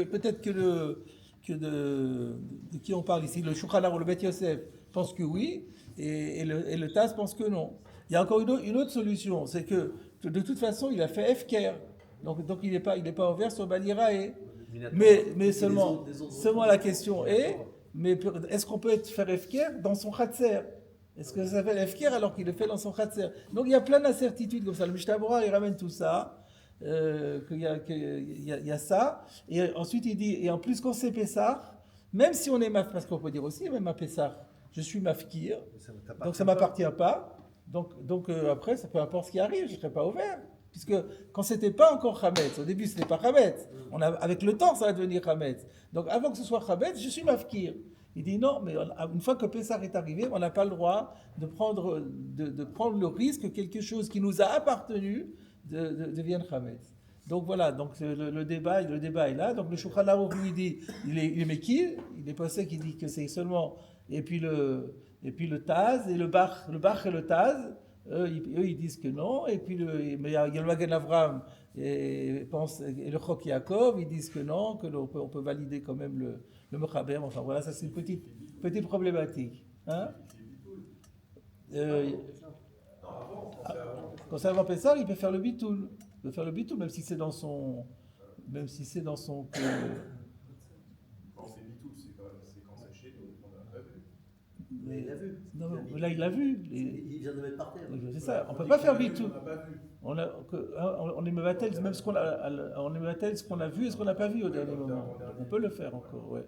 de qui on parle ici, le Shulchan Aruch ou le Bet Yosef pense que oui, et le Taz pense que non. Il y a encore une autre solution, c'est que de toute façon, il a fait Efker, donc il n'est pas ouvert sur Balirae. Mais seulement la question est, mais est-ce qu'on peut faire Efker dans son Khatser? Est-ce que ça s'appelle Efker alors qu'il le fait dans son Khatser? Donc il y a plein d'incertitudes comme ça. Le Mishnah Berurah, il ramène tout ça, qu'il y a ça, et ensuite il dit, et en plus quand c'est Pessah, même si on est parce qu'on peut dire aussi, même à Pessah, je suis mafkir, donc ça ne m'appartient pas. Donc après, ça peu importe ce qui arrive, je ne serai pas ouvert. Puisque quand c'était pas encore Chametz, au début c'était pas Chametz, avec le temps ça va devenir Chametz. Donc avant que ce soit Chametz, je suis mafkir. Il dit non, mais une fois que Pessah est arrivé, on n'a pas le droit de prendre le risque que quelque chose qui nous a appartenu devienne Chametz. Donc voilà, donc le débat est là. Donc le Shulchan Aruch lui dit, il est Mekil, il est passé qui dit que c'est seulement, et puis le Taz, et le Bach et le Taz, eux ils disent que non, et puis mais il y a le Magen Avraham et le Chok Yaakov, ils disent que non, on peut valider quand même le Mechaber. Enfin voilà, ça c'est une petite problématique. Hein? Quand c'est avant Pessah, il peut faire le bitoul. Il peut faire le bitoul, même si c'est dans son. Quand c'est bitou, c'est quand c'est chez nous, on a vu. Mais il l'a vu. Non, là il l'a vu. Il vient de mettre par terre. C'est ça, on ne peut pas faire bitoul. On n'a pas vu. On est mevatel, même ce qu'on a vu et ce qu'on n'a pas vu au dernier moment. On peut le faire encore, ouais.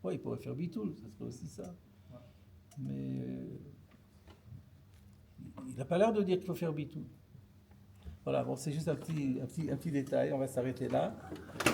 Ouais, il pourrait faire bitoul, ça serait aussi ça. Mais il n'a pas l'air de dire qu'il faut faire bitoul. Voilà, bon, c'est juste un petit détail, on va s'arrêter là. Le